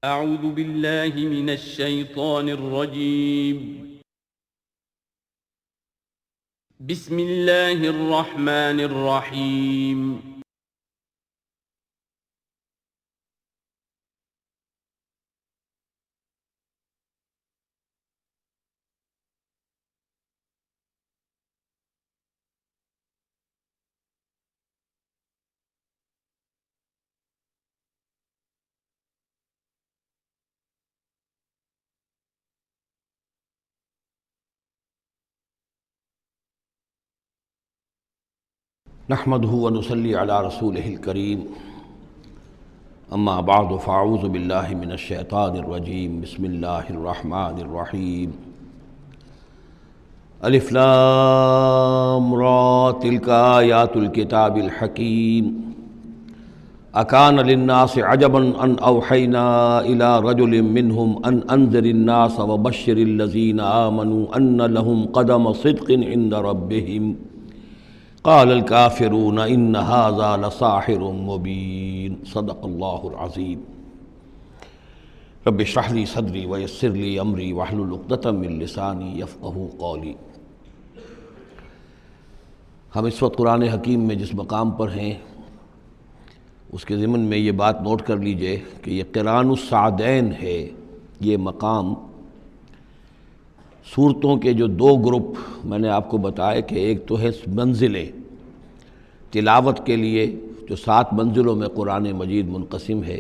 اعوذ باللہ من الشیطان الرجیم بسم اللہ الرحمن الرحیم نحمده ونصلي على رسوله الكريم اما بعد فاعوذ بالله من الشیطان الرجیم بسم اللہ الرحمن الرحیم الف لام را تلک آیات الکتاب الحکیم اکان للناس عجبا ان اوحینا الى رجل منهم ان انذر الناس وبشر الذین آمنوا ان لهم قدم صدق عند ربهم قال الكافرون ان هذا لساحر مبین صدق اللہ العظیم رب اشرح لي صدری ویسر لي امری واحلل عقدۃ من لسانی یفقہوا قولی۔ ہم اس وقت قرآن حکیم میں جس مقام پر ہیں اس کے ضمن میں یہ بات نوٹ کر لیجئے کہ یہ قران السعدین ہے۔ یہ مقام صورتوں کے جو دو گروپ میں نے آپ کو بتایا کہ ایک تو ہے منزلیں تلاوت کے لیے جو 7 منزلوں میں قرآن مجید منقسم ہے،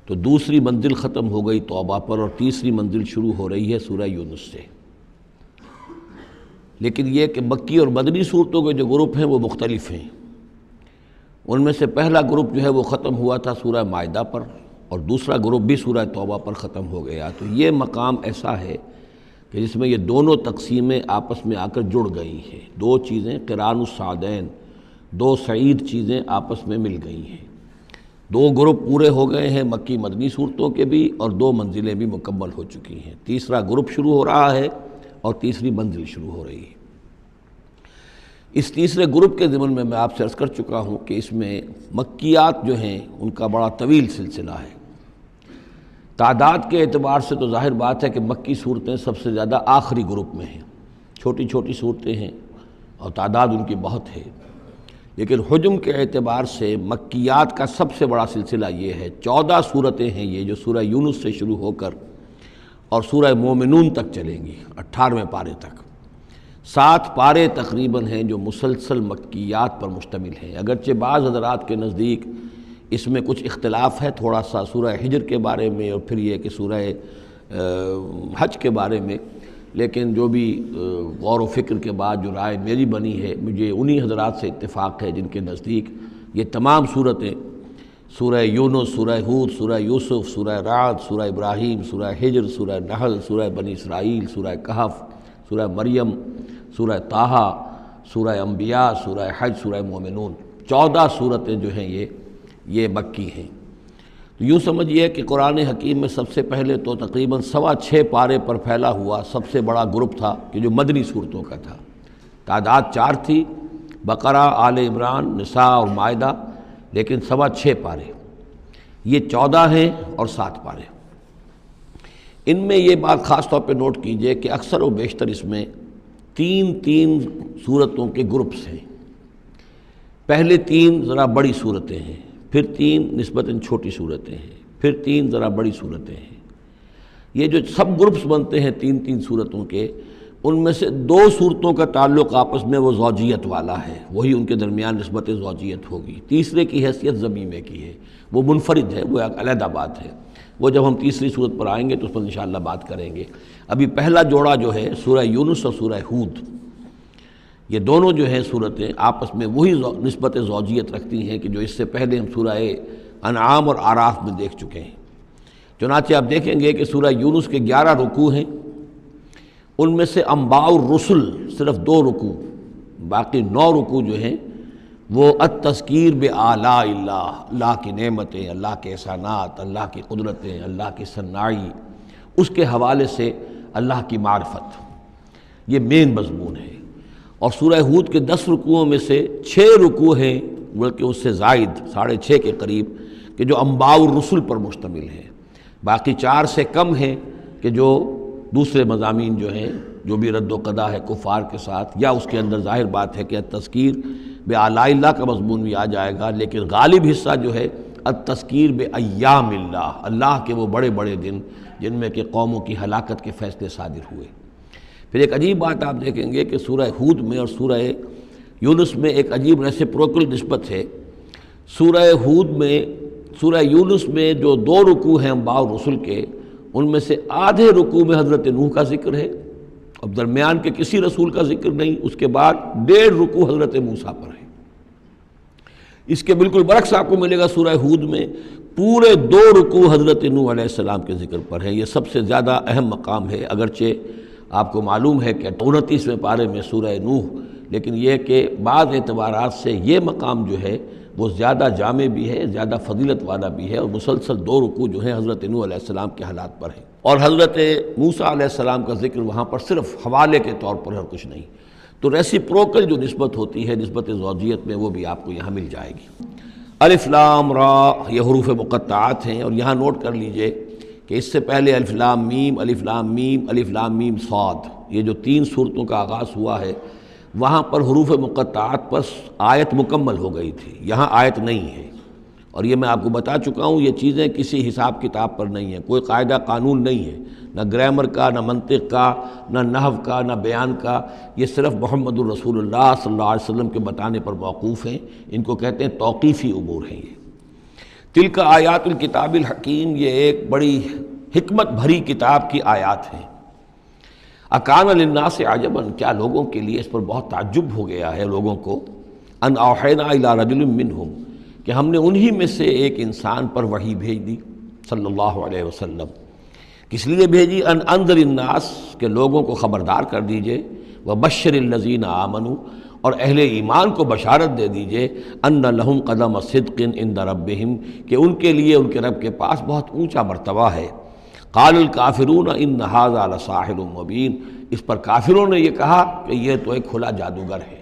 تو دوسری منزل ختم ہو گئی توبہ پر اور تیسری منزل شروع ہو رہی ہے سورہ یونس سے۔ لیکن یہ کہ مکی اور مدنی صورتوں کے جو گروپ ہیں وہ مختلف ہیں۔ ان میں سے پہلا گروپ جو ہے وہ ختم ہوا تھا سورہ مائدہ پر، اور دوسرا گروپ بھی سورہ توبہ پر ختم ہو گیا۔ تو یہ مقام ایسا ہے کہ جس میں یہ دونوں تقسیمیں آپس میں آ کر جڑ گئی ہیں۔ دو چیزیں قران السعدین، دو سعید چیزیں آپس میں مل گئی ہیں۔ 2 گروپ پورے ہو گئے ہیں مکی مدنی صورتوں کے بھی، اور 2 منزلیں بھی مکمل ہو چکی ہیں۔ تیسرا گروپ شروع ہو رہا ہے اور تیسری منزل شروع ہو رہی ہے۔ اس تیسرے گروپ کے ضمن میں آپ سے عرض کر چکا ہوں کہ اس میں مکیات جو ہیں ان کا بڑا طویل سلسلہ ہے۔ تعداد کے اعتبار سے تو ظاہر بات ہے کہ مکی صورتیں سب سے زیادہ آخری گروپ میں ہیں، چھوٹی چھوٹی صورتیں ہیں اور تعداد ان کی بہت ہے۔ لیکن حجم کے اعتبار سے مکیات کا سب سے بڑا سلسلہ یہ ہے۔ 14 صورتیں ہیں یہ جو سورہ یونس سے شروع ہو کر اور سورہ مومنون تک چلیں گی، 18ویں پارے تک۔ 7 پارے تقریباً ہیں جو مسلسل مکیات پر مشتمل ہیں۔ اگرچہ بعض حضرات کے نزدیک اس میں کچھ اختلاف ہے تھوڑا سا سورہ حجر کے بارے میں اور پھر یہ کہ سورہ حج کے بارے میں، لیکن جو بھی غور و فکر کے بعد جو رائے میری بنی ہے، مجھے انہی حضرات سے اتفاق ہے جن کے نزدیک یہ تمام صورتیں سورہ یونس، سورہ ہود، سورہ یوسف، سورہ رعد، سورہ ابراہیم، سورہ حجر، سورہ نحل، سورہ بنی اسرائیل، سورہ کہف، سورہ مریم، سورہ طٰہٰ، سورہ انبیاء، سورہ حج، سورہ مومنون، 14 صورتیں جو ہیں یہ مکی ہیں۔ تو یوں سمجھیے کہ قرآن حکیم میں سب سے پہلے تو تقریباً 6.25 پارے پر پھیلا ہوا سب سے بڑا گروپ تھا کہ جو مدنی صورتوں کا تھا۔ تعداد 4 تھی، بقرہ، آل عمران، نساء اور مائدہ، لیکن 6.25 پارے۔ یہ 14 ہیں اور 7 پارے۔ ان میں یہ بات خاص طور پہ نوٹ کیجئے کہ اکثر و بیشتر اس میں 3 صورتوں کے گروپس ہیں۔ پہلے 3 ذرا بڑی صورتیں ہیں، پھر 3 نسبتاً چھوٹی صورتیں ہیں، پھر 3 ذرا بڑی صورتیں ہیں۔ یہ جو سب گروپس بنتے ہیں 3 صورتوں کے، ان میں سے 2 صورتوں کا تعلق آپس میں وہ زوجیت والا ہے، وہی ان کے درمیان نسبت زوجیت ہوگی۔ تیسرے کی حیثیت ضمیمے کی ہے، وہ منفرد ہے، وہ ایک علیحدہ بات ہے۔ وہ جب ہم تیسری صورت پر آئیں گے تو اس پر انشاءاللہ بات کریں گے۔ ابھی پہلا جوڑا جو ہے سورہ یونس اور سورہ ہود، یہ دونوں جو ہیں صورتیں آپس میں وہی نسبت زوجیت رکھتی ہیں کہ جو اس سے پہلے ہم سورہ انعام اور اعراف میں دیکھ چکے ہیں۔ چنانچہ آپ دیکھیں گے کہ سورہ یونس کے 11 رکوع ہیں، ان میں سے انباء الرسل صرف 2 رکوع، باقی 9 رکوع جو ہیں وہ التذکیر بآلاء اللہ، اللہ کی نعمتیں، اللہ کے احسانات، اللہ کی قدرتیں، اللہ کی صناعی، اس کے حوالے سے اللہ کی معرفت، یہ مین مضمون ہے۔ اور سورہ ہود کے 10 رکوعوں میں سے 6 رکوع ہیں، بلکہ اس سے زائد 6.5 کے قریب، کہ جو انباء الرسل پر مشتمل ہے۔ باقی 4 سے کم ہیں کہ جو دوسرے مضامین جو ہیں جو بھی رد و قضا ہے کفار کے ساتھ، یا اس کے اندر ظاہر بات ہے کہ التذکیر بآلاء اللہ کا مضمون بھی آ جائے گا، لیکن غالب حصہ جو ہے التذکیر بایام اللہ، اللہ کے وہ بڑے بڑے دن جن میں کہ قوموں کی ہلاکت کے فیصلے صادر ہوئے۔ پھر ایک عجیب بات آپ دیکھیں گے کہ سورہ ہود میں اور سورہ یونس میں ایک عجیب ریسیپروکل نسبت ہے۔ سورہ ہود میں، سورہ یونس میں جو 2 رکوع ہیں انبیاء اور رسل کے، ان میں سے آدھے رکوع میں حضرت نوح کا ذکر ہے، اب درمیان کے کسی رسول کا ذکر نہیں، اس کے بعد 1.5 رکوع حضرت موسیٰ پر ہے۔ اس کے بالکل برعکس آپ کو ملے گا سورہ ہود میں پورے 2 رکوع حضرت نوح علیہ السلام کے ذکر پر ہے۔ یہ سب سے زیادہ اہم مقام ہے، اگرچہ آپ کو معلوم ہے کہ 29ویں پارے میں سورہ نوح، لیکن یہ کہ بعض اعتبارات سے یہ مقام جو ہے وہ زیادہ جامع بھی ہے، زیادہ فضیلت والا بھی ہے، اور مسلسل 2 رکوع جو ہیں حضرت نوح علیہ السلام کے حالات پر ہیں، اور حضرت موسیٰ علیہ السلام کا ذکر وہاں پر صرف حوالے کے طور پر اور کچھ نہیں۔ تو ریسیپروکل جو نسبت ہوتی ہے نسبت زوجیت میں، وہ بھی آپ کو یہاں مل جائے گی۔ الف لام را، یہ حروف مقطعات ہیں، اور یہاں نوٹ کر لیجئے کہ اس سے پہلے الف لام میم، الف لام میم، الف لام میم صاد، یہ جو 3 صورتوں کا آغاز ہوا ہے، وہاں پر حروف مقطعات پر آیت مکمل ہو گئی تھی، یہاں آیت نہیں ہے، اور یہ میں آپ کو بتا چکا ہوں، یہ چیزیں کسی حساب کتاب پر نہیں ہیں، کوئی قاعدہ قانون نہیں ہے، نہ گرامر کا، نہ منطق کا، نہ نحو کا، نہ بیان کا، یہ صرف محمد الرسول اللہ صلی اللہ علیہ وسلم کے بتانے پر موقوف ہیں، ان کو کہتے ہیں توقیفی امور ہیں۔ یہ تلک آیات الکتاب الحکیم، یہ ایک بڑی حکمت بھری کتاب کی آیات ہیں۔ اکان للناس عجبا، کیا لوگوں کے لیے اس پر بہت تعجب ہو گیا ہے لوگوں کو، ان اوحینا الی رجل منہم، کہ ہم نے انہی میں سے ایک انسان پر وحی بھیج دی صلی اللہ علیہ وسلم۔ کس لیے بھیجی؟ ان انذر الناس، کہ لوگوں کو خبردار کر دیجئے، وبشر الذین آمنوا، اور اہل ایمان کو بشارت دے دیجئے، ان لہم قدم صدق عند ربہم، کہ ان کے لیے ان کے رب کے پاس بہت اونچا مرتبہ ہے۔ قال الکافرون ان ھذا لساحر مبین، اس پر کافروں نے یہ کہا کہ یہ تو ایک کھلا جادوگر ہے۔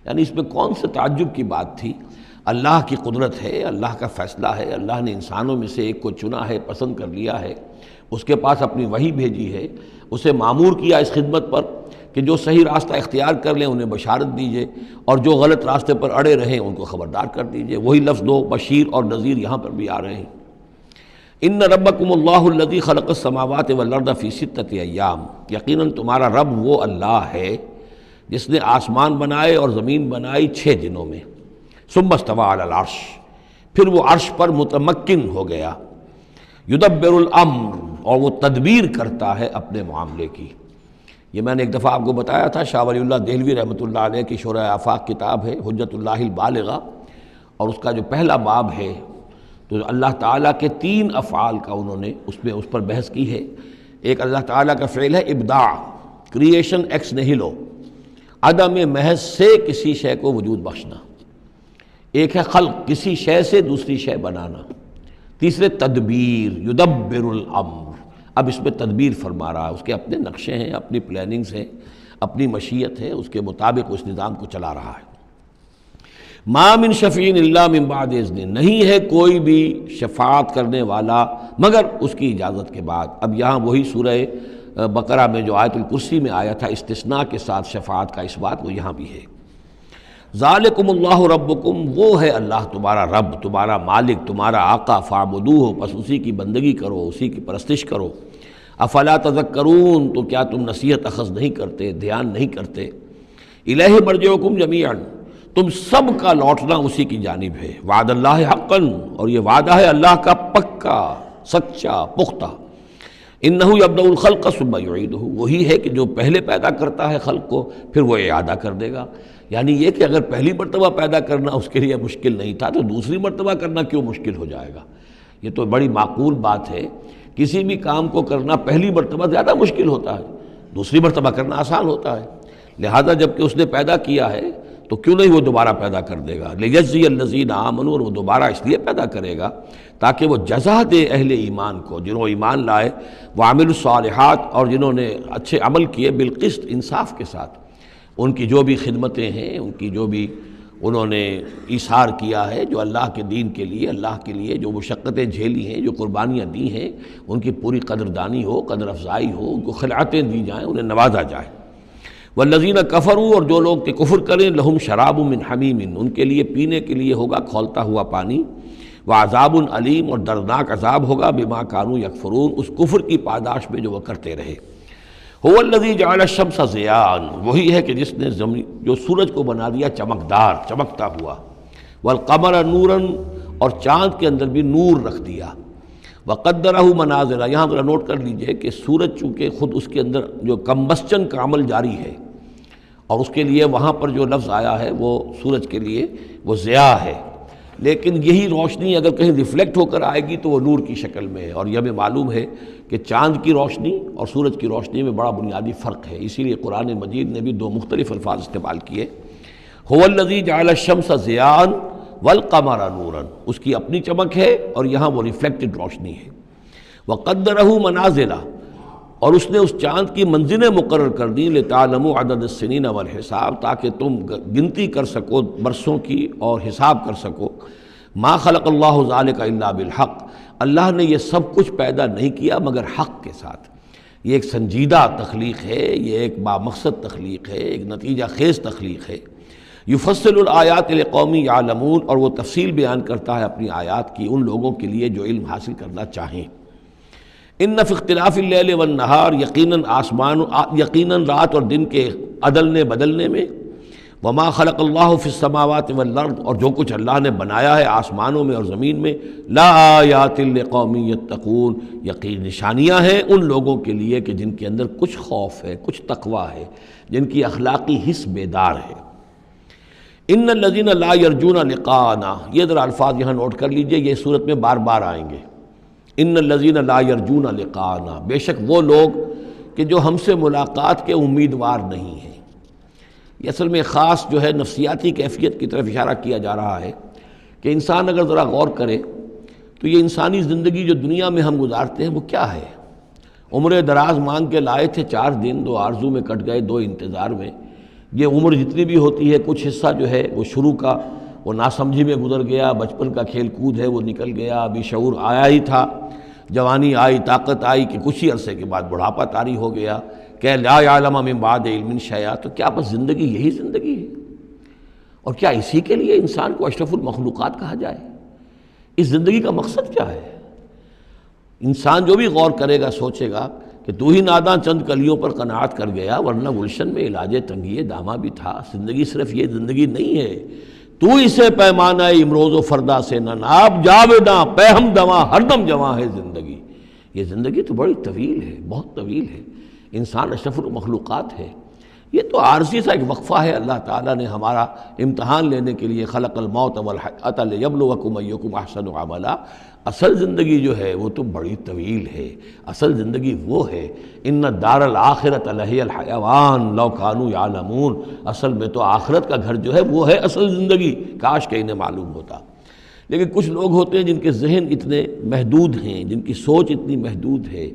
یعنی اس میں کون سے تعجب کی بات تھی؟ اللہ کی قدرت ہے، اللہ کا فیصلہ ہے، اللہ نے انسانوں میں سے ایک کو چنا ہے، پسند کر لیا ہے، اس کے پاس اپنی وحی بھیجی ہے، اسے مامور کیا اس خدمت پر کہ جو صحیح راستہ اختیار کر لیں انہیں بشارت دیجئے، اور جو غلط راستے پر اڑے رہیں ان کو خبردار کر دیجئے۔ وہی لفظ دو، بشیر اور نذیر، یہاں پر بھی آ رہے ہیں۔ ان ربکم اللہ الذی خلق السماوات والارض فی 6 ایام، یقیناً تمہارا رب وہ اللہ ہے جس نے آسمان بنائے اور زمین بنائی 6 دنوں میں۔ ثم استوى علی العرش، پھر وہ عرش پر متمکن ہو گیا۔ یدبر الامر، اور وہ تدبیر کرتا ہے اپنے معاملے کی۔ یہ میں نے ایک دفعہ آپ کو بتایا تھا، شاہ ولی اللہ دہلوی رحمۃ اللہ علیہ کی شرح آفاق کتاب ہے حجت اللہ البالغہ، اور اس کا جو پہلا باب ہے تو اللہ تعالیٰ کے 3 افعال کا انہوں نے اس پر بحث کی ہے۔ ایک اللہ تعالیٰ کا فعل ہے ابداع، کریشن ایکس نہیلو، عدم محض سے کسی شے کو وجود بخشنا۔ ایک ہے خلق، کسی شے سے دوسری شے بنانا۔ تیسرے تدبیر، یدبر الامر، اب اس میں تدبیر فرما رہا ہے، اس کے اپنے نقشے ہیں، اپنی پلاننگز ہیں، اپنی مشیت ہے، اس کے مطابق اس نظام کو چلا رہا ہے۔ ما من شفیع الا من بعد اذن، نہیں ہے کوئی بھی شفاعت کرنے والا مگر اس کی اجازت کے بعد۔ اب یہاں وہی سورہ بقرہ میں جو آیت الکرسی میں آیا تھا استثناء کے ساتھ شفاعت کا اثبات، وہ یہاں بھی ہے۔ ذالکم اللہ ربکم، وہ ہے اللہ تمہارا رب، تمہارا مالک، تمہارا آقا، فاعبدوہ، بس اسی کی بندگی کرو، اسی کی پرستش کرو۔ افلا تذکرون، تو کیا تم نصیحت اخذ نہیں کرتے، دھیان نہیں کرتے۔ الیہ مرجعکم جمیعا، تم سب کا لوٹنا اسی کی جانب ہے۔ وعد اللہ حقا، اور یہ وعدہ ہے اللہ کا پکا، سچا، پختہ۔ انہ یبدأ الخلق ثم یعیدہ، وہی ہے کہ جو پہلے پیدا کرتا ہے خلق کو پھر وہ اعادہ کر دے گا۔ یعنی یہ کہ اگر پہلی مرتبہ پیدا کرنا اس کے لیے مشکل نہیں تھا تو دوسری مرتبہ کرنا کیوں مشکل ہو جائے گا؟ یہ تو بڑی معقول بات ہے۔ کسی بھی کام کو کرنا پہلی مرتبہ زیادہ مشکل ہوتا ہے، دوسری مرتبہ کرنا آسان ہوتا ہے۔ لہذا جب کہ اس نے پیدا کیا ہے تو کیوں نہیں وہ دوبارہ پیدا کر دے گا۔ لیجزی الذین آمنوا، اور وہ دوبارہ اس لیے پیدا کرے گا تاکہ وہ جزا دے اہل ایمان کو، جنہوں ایمان لائے، وعملوا الصالحات، اور جنہوں نے اچھے عمل کیے، بالقسط، انصاف کے ساتھ۔ ان کی جو بھی خدمتیں ہیں، ان کی جو بھی انہوں نے ایثار کیا ہے، جو اللہ کے دین کے لیے، اللہ کے لیے جو مشقتیں جھیلی ہیں، جو قربانیاں دی ہیں، ان کی پوری قدردانی ہو، قدر افزائی ہو، ان کو خلعتیں دی جائیں، انہیں نوازا جائے۔ والذین کفروا، اور جو لوگ کہ کفر کریں، لہم شراب من حمیم، ان کے لیے پینے کے لیے ہوگا کھولتا ہوا پانی، وعذاب علیم، اور دردناک عذاب ہوگا بما کانوا یکفرون، اس کفر کی پاداش میں جو وہ کرتے رہے۔ هو الذی جعل الشمس ضیاء، وہی ہے کہ جس نے جو سورج کو بنا دیا چمکدار، چمکتا ہوا، والقمر نورا، اور چاند کے اندر بھی نور رکھ دیا، وقدرہ منازل، یہاں ذرا نوٹ کر لیجئے کہ سورج چونکہ خود اس کے اندر جو کمبسچن کا عمل جاری ہے، اور اس کے لیے وہاں پر جو لفظ آیا ہے وہ سورج کے لیے وہ ضیاء ہے، لیکن یہی روشنی اگر کہیں ریفلیکٹ ہو کر آئے گی تو وہ نور کی شکل میں ہے، اور یہ ہمیں معلوم ہے کہ چاند کی روشنی اور سورج کی روشنی میں بڑا بنیادی فرق ہے، اسی لیے قرآن مجید نے بھی دو مختلف الفاظ استعمال کیے۔ هو الذی جعل الشمس ضیاء والقمر نورا، اس کی اپنی چمک ہے اور یہاں وہ ریفلیکٹڈ روشنی ہے۔ وقدرہ منازل، اور اس نے اس چاند کی منزلیں مقرر کر دیں، لتعلموا عدد السنین والحساب، تاکہ تم گنتی کر سکو برسوں کی اور حساب کر سکو۔ ما خلق اللہ ذلک الا بالحق، اللہ نے یہ سب کچھ پیدا نہیں کیا مگر حق کے ساتھ۔ یہ ایک سنجیدہ تخلیق ہے، یہ ایک بامقصد تخلیق ہے، ایک نتیجہ خیز تخلیق ہے۔ یفصل الآیات لقوم یعلمون، اور وہ تفصیل بیان کرتا ہے اپنی آیات کی ان لوگوں کے لیے جو علم حاصل کرنا چاہیں۔ ان فی اختلاف اللیل والنہار، یقیناً رات اور دن کے عدلنے بدلنے میں، وما خلق اللہ فی السماوات والارض، اور جو کچھ اللہ نے بنایا ہے آسمانوں میں اور زمین میں، لا آیات لقوم یتقون، یقین نشانیاں ہیں ان لوگوں کے لیے کہ جن کے اندر کچھ خوف ہے، کچھ تقویٰ ہے، جن کی اخلاقی حس بیدار ہے۔ ان الذین لا یرجون لقاءنا، یہ ذرا الفاظ یہاں نوٹ کر لیجئے، یہ صورت میں بار بار آئیں گے۔ ان الذین لا یرجون لقاءنا، بے شک وہ لوگ کہ جو ہم سے ملاقات کے امیدوار نہیں ہیں۔ یہ اصل میں خاص جو ہے نفسیاتی کیفیت کی طرف اشارہ کیا جا رہا ہے کہ انسان اگر ذرا غور کرے تو یہ انسانی زندگی جو دنیا میں ہم گزارتے ہیں وہ کیا ہے؟ عمر دراز مانگ کے لائے تھے 4 دن، 2 آرزو میں کٹ گئے، 2 انتظار میں۔ یہ عمر جتنی بھی ہوتی ہے کچھ حصہ جو ہے وہ شروع کا وہ ناسمجھی میں گزر گیا، بچپن کا کھیل کود ہے وہ نکل گیا، ابھی شعور آیا ہی تھا، جوانی آئی، طاقت آئی کہ کچھ ہی عرصے کے بعد بڑھاپا طاری ہو گیا، کہ لا یعلم من بعد علم شیئا۔ تو کیا بس زندگی یہی زندگی ہے؟ اور کیا اسی کے لیے انسان کو اشرف المخلوقات کہا جائے؟ اس زندگی کا مقصد کیا ہے؟ انسان جو بھی غور کرے گا سوچے گا کہ تو ہی ناداں چند کلیوں پر قناعت کر گیا، ورنہ گلشن میں علاج تنگی دامہ بھی تھا۔ زندگی صرف یہ زندگی نہیں ہے، تو اسے پیمانہ امروز و فردا سے نہ ناب، جاویداں پہ ہم دواں ہر دم جواں ہے زندگی۔ یہ زندگی تو بڑی طویل ہے، بہت طویل ہے، انسان اشرف المخلوقات ہے۔ یہ تو عارضی سا ایک وقفہ ہے، اللہ تعالیٰ نے ہمارا امتحان لینے کے لیے خلق الموت والحیات لیبلوکم ایکم احسن عملا۔ اصل زندگی جو ہے وہ تو بڑی طویل ہے، اصل زندگی وہ ہے ان الدار الآخرۃ لہی الحیوان لو کانوا یعلمون، اصل میں تو آخرت کا گھر جو ہے وہ ہے اصل زندگی، کاش کہ انہیں معلوم ہوتا۔ لیکن کچھ لوگ ہوتے ہیں جن کے ذہن اتنے محدود ہیں، جن کی سوچ اتنی محدود ہے،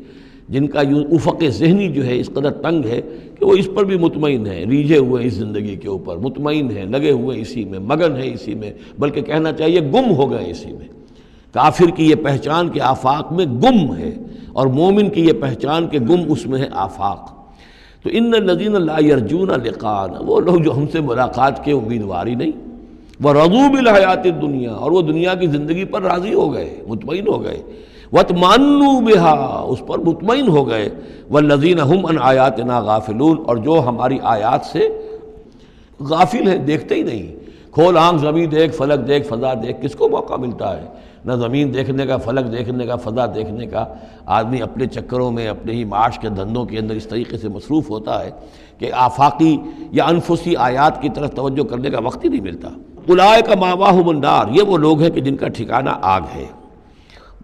جن کا افق ذہنی جو ہے اس قدر تنگ ہے کہ وہ اس پر بھی مطمئن ہیں، ریجھے ہوئے اس زندگی کے اوپر مطمئن ہیں، لگے ہوئے اسی میں، مگن ہے اسی میں، بلکہ کہنا چاہیے گم ہو گئے اسی میں۔ کافر کی یہ پہچان کہ آفاق میں گم ہے، اور مومن کی یہ پہچان کہ گم اس میں ہے آفاق۔ تو ان الذین لا یرجون لقاءنا، وہ لوگ جو ہم سے ملاقات کے امیدوار ہی نہیں، ورضوا بالحیات الدنیا، اور وہ دنیا کی زندگی پر راضی ہو گئے، مطمئن ہو گئے، واطمأنوا بها، اس پر مطمئن ہو گئے، والذین هم عن آیاتنا غافلون، اور جو ہماری آیات سے غافل ہیں، دیکھتے ہی نہیں۔ کھول آنکھ زمین دیکھ، فلک دیکھ، فضا دیکھ، کس کو موقع ملتا ہے؟ نہ زمین دیکھنے کا، فلک دیکھنے کا، فضا دیکھنے کا۔ آدمی اپنے چکروں میں، اپنے ہی معاش کے دھندوں کے اندر اس طریقے سے مصروف ہوتا ہے کہ آفاقی یا انفسی آیات کی طرف توجہ کرنے کا وقت ہی نہیں ملتا۔ اولئک مأواہم النار، یہ وہ لوگ ہیں کہ جن کا ٹھکانہ آگ ہے،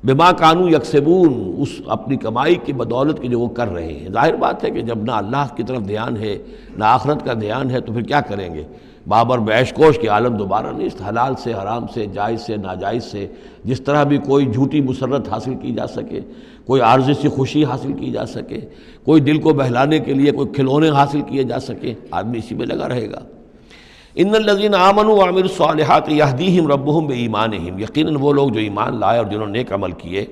بما کانوا یکسبون، اس اپنی کمائی کی بدولت کی جو وہ کر رہے ہیں۔ ظاہر بات ہے کہ جب نہ اللہ کی طرف دھیان ہے نہ آخرت کا دھیان ہے تو پھر کیا کریں گے؟ بابر بیش کوش کے عالم دوبارہ نہیں، حلال سے، حرام سے، جائز سے، ناجائز سے، جس طرح بھی کوئی جھوٹی مسرت حاصل کی جا سکے، کوئی عارضی سی خوشی حاصل کی جا سکے، کوئی دل کو بہلانے کے لیے کوئی کھلونے حاصل کیے جا سکے، آدمی اسی میں لگا رہے گا۔ ان الذین آمنوا وعملوا الصالحات یہدیہم ربہم بایمانہم، یقیناً وہ لوگ جو ایمان لائے اور جنہوں نے نیک عمل کیے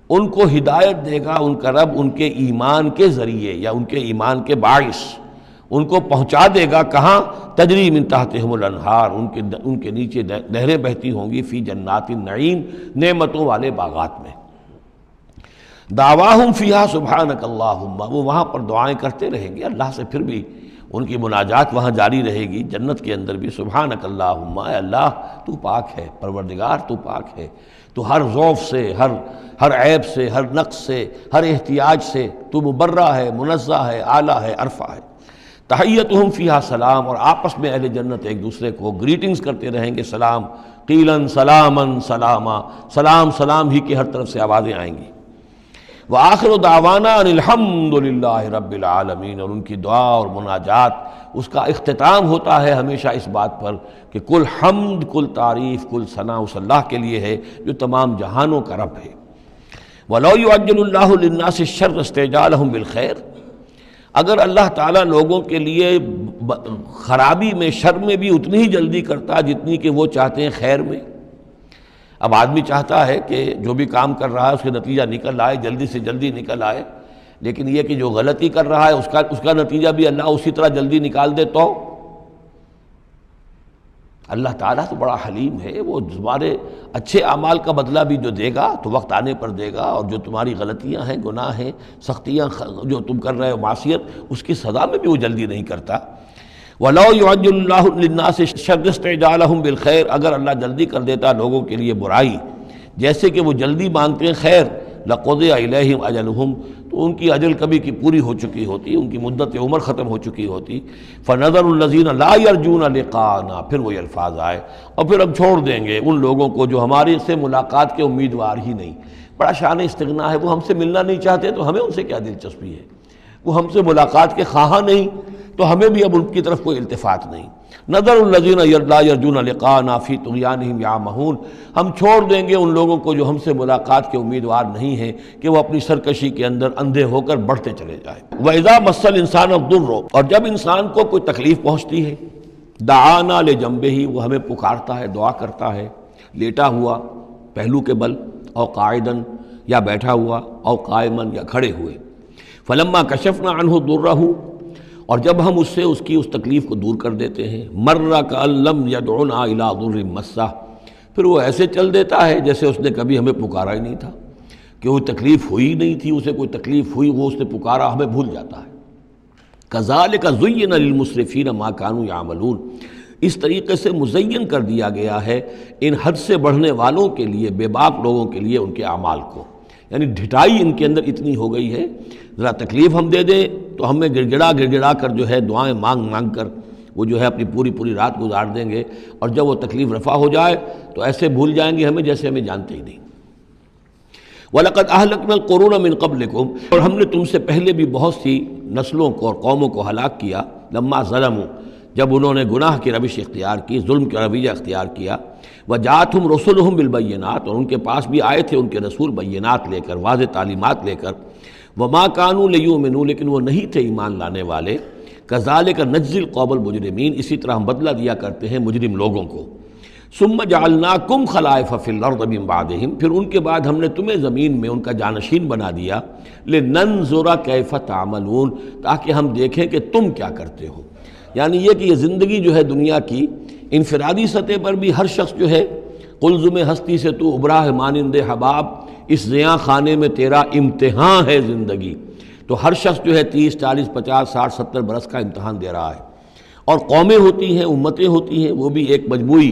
ان کو ہدایت دے گا ان کا رب ان کے ایمان کے ذریعے یا ان کے ایمان کے باعث، ان کو پہنچا دے گا کہاں؟ تجری من تحتہم الانہار، ان کے نیچے نہریں بہتی ہوں گی، فی جنات النعیم، نعمتوں والے باغات میں۔ دعواہم فیہا سبحانک اللہم، وہ وہاں پر دعائیں کرتے رہیں گے اللہ سے، پھر بھی ان کی مناجات وہاں جاری رہے گی، جنت کے اندر بھی سبحانک اللہم، اے اللہ تو پاک ہے، پروردگار تو پاک ہے، تو ہر ضعف سے، ہر عیب سے، ہر نقص سے، ہر احتیاج سے تو مبرہ ہے، منزہ ہے، اعلیٰ ہے، عرفہ ہے۔ تحیتہم فیہا سلام، اور آپس میں اہل جنت ایک دوسرے کو گریٹنگز کرتے رہیں گے، سلام، قیلاً سلاماً سلاما، سلام سلام ہی کی ہر طرف سے آوازیں آئیں گی۔ وآخر دعوانا ان الحمد للہ رب العالمین، اور ان کی دعا اور مناجات اس کا اختتام ہوتا ہے ہمیشہ اس بات پر کہ کل حمد، کل تعریف، کل ثنا اس اللہ کے لیے ہے جو تمام جہانوں کا رب ہے۔ وَلَوْ يُعَجِّلُ اللَّهُ لِلنَّاسِ الشَّرَّ اسْتِعْجَالَهُم بِالْخَيْرِ، اگر اللہ تعالیٰ لوگوں کے لیے خرابی میں، شر میں بھی اتنی ہی جلدی کرتا جتنی کہ وہ چاہتے ہیں خیر میں۔ اب آدمی چاہتا ہے کہ جو بھی کام کر رہا ہے اس کے نتیجہ نکل آئے، جلدی سے جلدی نکل آئے، لیکن یہ کہ جو غلطی کر رہا ہے اس کا نتیجہ بھی اللہ اسی طرح جلدی نکال دے تو اللہ تعالیٰ تو بڑا حلیم ہے، وہ تمہارے اچھے اعمال کا بدلہ بھی جو دے گا تو وقت آنے پر دے گا، اور جو تمہاری غلطیاں ہیں، گناہ ہیں، سختیاں جو تم کر رہے ہو، معصیت، اس کی سزا میں بھی وہ جلدی نہیں کرتا۔ وَلَوْ يُعَجِّلُ اللَّهُ لِلنَّاسِ الشَّرَّ اسْتِعْجَالَهُم بِالْخَيْرِ، اگر اللہ جلدی کر دیتا لوگوں کے لیے برائی جیسے کہ وہ جلدی مانگتے ہیں خیر، لَقُضِيَ إِلَيْهِمْ أَجَلُهُمْ، تو ان کی اجل کبھی کی پوری ہو چکی ہوتی، ان کی مدت عمر ختم ہو چکی ہوتی۔ فَنَذَرُ الَّذِينَ لَا يَرْجُونَ لِقَاءَنَا، پھر وہ الفاظ آئے، اور پھر ہم چھوڑ دیں گے ان لوگوں کو جو ہمارے سے ملاقات کے امیدوار ہی نہیں۔ بڑا شان استغنا ہے، وہ ہم سے ملنا نہیں چاہتے تو ہمیں ان سے کیا دلچسپی ہے، وہ ہم سے ملاقات کے خواہاں نہیں تو ہمیں بھی اب ان کی طرف کوئی التفات نہیں۔ نذر الذین لا یرجون لقاءنا فی طغیانہم یعمہون، ہم چھوڑ دیں گے ان لوگوں کو جو ہم سے ملاقات کے امیدوار نہیں ہیں کہ وہ اپنی سرکشی کے اندر اندھے ہو کر بڑھتے چلے جائیں۔ وَإِذَا مَسَّ الْإِنسَانَ الضُّرُّ، اور جب انسان کو کوئی تکلیف پہنچتی ہے، دعانا لجنبہ، وہ ہمیں پکارتا ہے، دعا کرتا ہے، لیٹا ہوا پہلو کے بل، او قاعدن، یا بیٹھا ہوا، او قائمن، یا کھڑے ہوئے۔ فلما کشفنا عنہ ضرہ، اور جب ہم اس سے اس کی اس تکلیف کو دور کر دیتے ہیں، مر کأن لم یدعنا الی ضر مسہ، پھر وہ ایسے چل دیتا ہے جیسے اس نے کبھی ہمیں پکارا ہی نہیں تھا، کہ وہ تکلیف ہوئی نہیں تھی، اسے کوئی تکلیف ہوئی، وہ اس نے پکارا، ہمیں بھول جاتا ہے۔ کذالک زین للمسرفین ما کانوا یعملون، اس طریقے سے مزین کر دیا گیا ہے ان حد سے بڑھنے والوں کے لیے، بے باک لوگوں کے لیے، ان کے اعمال کو، یعنی ڈھٹائی ان کے اندر اتنی ہو گئی ہے، ذرا تکلیف ہم دے دیں تو ہمیں گڑ گڑا کر جو ہے دعائیں مانگ کر وہ جو ہے اپنی پوری رات گزار دیں گے، اور جب وہ تکلیف رفع ہو جائے تو ایسے بھول جائیں گے ہمیں جیسے ہمیں جانتے ہی نہیں۔ وَلَقَدْ أَهْلَكْنَا الْقُرُونَ مِن قَبْلِكُمْ، اور ہم نے تم سے پہلے بھی بہت سی نسلوں کو اور قوموں کو ہلاک کیا، لما ظلموا، جب انہوں نے گناہ کی روش اختیار کی، ظلم کا رویہ اختیار کیا، وَجَاءَتْهُمْ رُسُلُهُمْ بِالْبَيِّنَاتِ، اور ان کے پاس بھی آئے تھے ان کے رسول بینات لے کر، واضح تعلیمات لے کر، وَمَا كَانُوا لِيُؤْمِنُوا، لیکن وہ نہیں تھے ایمان لانے والے، كَذَلِكَ نَجْزِي الْقَوْمَ الْمُجْرِمِينَ، اسی طرح ہم بدلہ دیا کرتے ہیں مجرم لوگوں کو۔ ثُمَّ جَعَلْنَاكُمْ خَلَائِفَ فِي الْأَرْضِ مِن بَعْدِهِمْ، پھر ان کے بعد ہم نے تمہیں زمین میں ان کا جانشین بنا دیا، لِنَنظُرَ كَيْفَ تَعْمَلُونَ، تاکہ ہم دیکھیں کہ تم کیا کرتے ہو۔ یعنی یہ کہ یہ زندگی جو ہے دنیا کی انفرادی سطح پر بھی ہر شخص جو ہے قلزم ہستی سے تو ابرا ہے مانند حباب، اس زیاں خانے میں تیرا امتحان ہے زندگی، تو ہر شخص جو ہے 30 40 50 60 70 برس کا امتحان دے رہا ہے، اور قومیں ہوتی ہیں، امتیں ہوتی ہیں، وہ بھی ایک مجموعی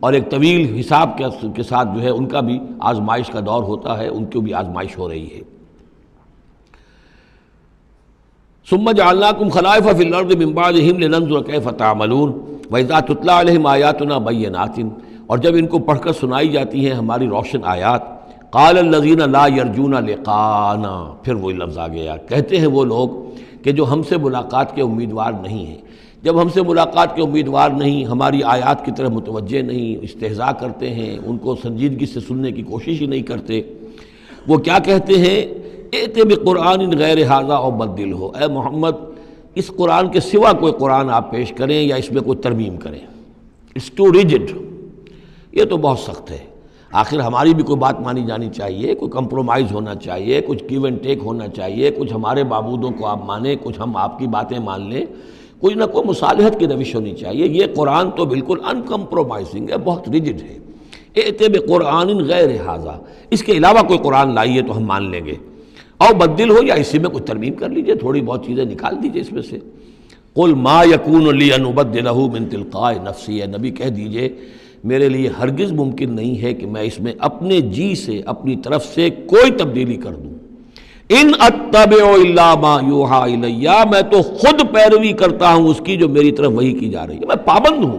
اور ایک طویل حساب کے ساتھ جو ہے ان کا بھی آزمائش کا دور ہوتا ہے، ان کو بھی آزمائش ہو رہی ہے۔ ثم جعلناکم خلائف فی الارض من بعدہم لننظر کیف تعملون واذا تتلی علیہم آیاتنا بینات، اور جب ان کو پڑھ کر سنائی جاتی ہیں ہماری روشن آیات، قال الذین لا یرجون لقاءنا، پھر وہی لفظ آ گیا، کہتے ہیں وہ لوگ کہ جو ہم سے ملاقات کے امیدوار نہیں ہیں، جب ہم سے ملاقات کے امیدوار نہیں، ہماری آیات کی طرف متوجہ نہیں، استہزاء کرتے ہیں، ان کو سنجیدگی سے سننے کی کوشش ہی نہیں کرتے، وہ کیا کہتے ہیں، ائت بقرآن غیر ھذا او بدلہ، اے محمد اس قرآن کے سوا کوئی قرآن آپ پیش کریں یا اس میں کوئی ترمیم کریں، اٹس ٹو ریجڈ، یہ تو بہت سخت ہے۔ آخر ہماری بھی کوئی بات مانی جانی چاہیے، کوئی کمپرومائز ہونا چاہیے، کچھ گیو اینڈ ٹیک ہونا چاہیے، کچھ ہمارے معبودوں کو آپ مانیں، کچھ ہم آپ کی باتیں مان لیں، کوئی نہ کوئی مصالحت کی روش ہونی چاہیے۔ یہ قرآن تو بالکل ان کمپرومائزنگ ہے، بہت ریجڈ ہے۔ ائت بقرآن غیر ھذا، اس کے علاوہ کوئی قرآن لائیے تو ہم مان لیں گے، اور بدل ہو یا اسی میں کوئی ترمیم کر لیجئے، تھوڑی بہت چیزیں نکال دیجئے اس میں سے۔ قل ما یکون لی ان ابدلہ من تلقاء نفسی، اے نبی کہہ دیجئے میرے لیے ہرگز ممکن نہیں ہے کہ میں اس میں اپنے جی سے، اپنی طرف سے کوئی تبدیلی کر دوں۔ ان اتبع الا ما یوحی الی، میں تو خود پیروی کرتا ہوں اس کی جو میری طرف وحی کی جا رہی ہے، میں پابند ہوں،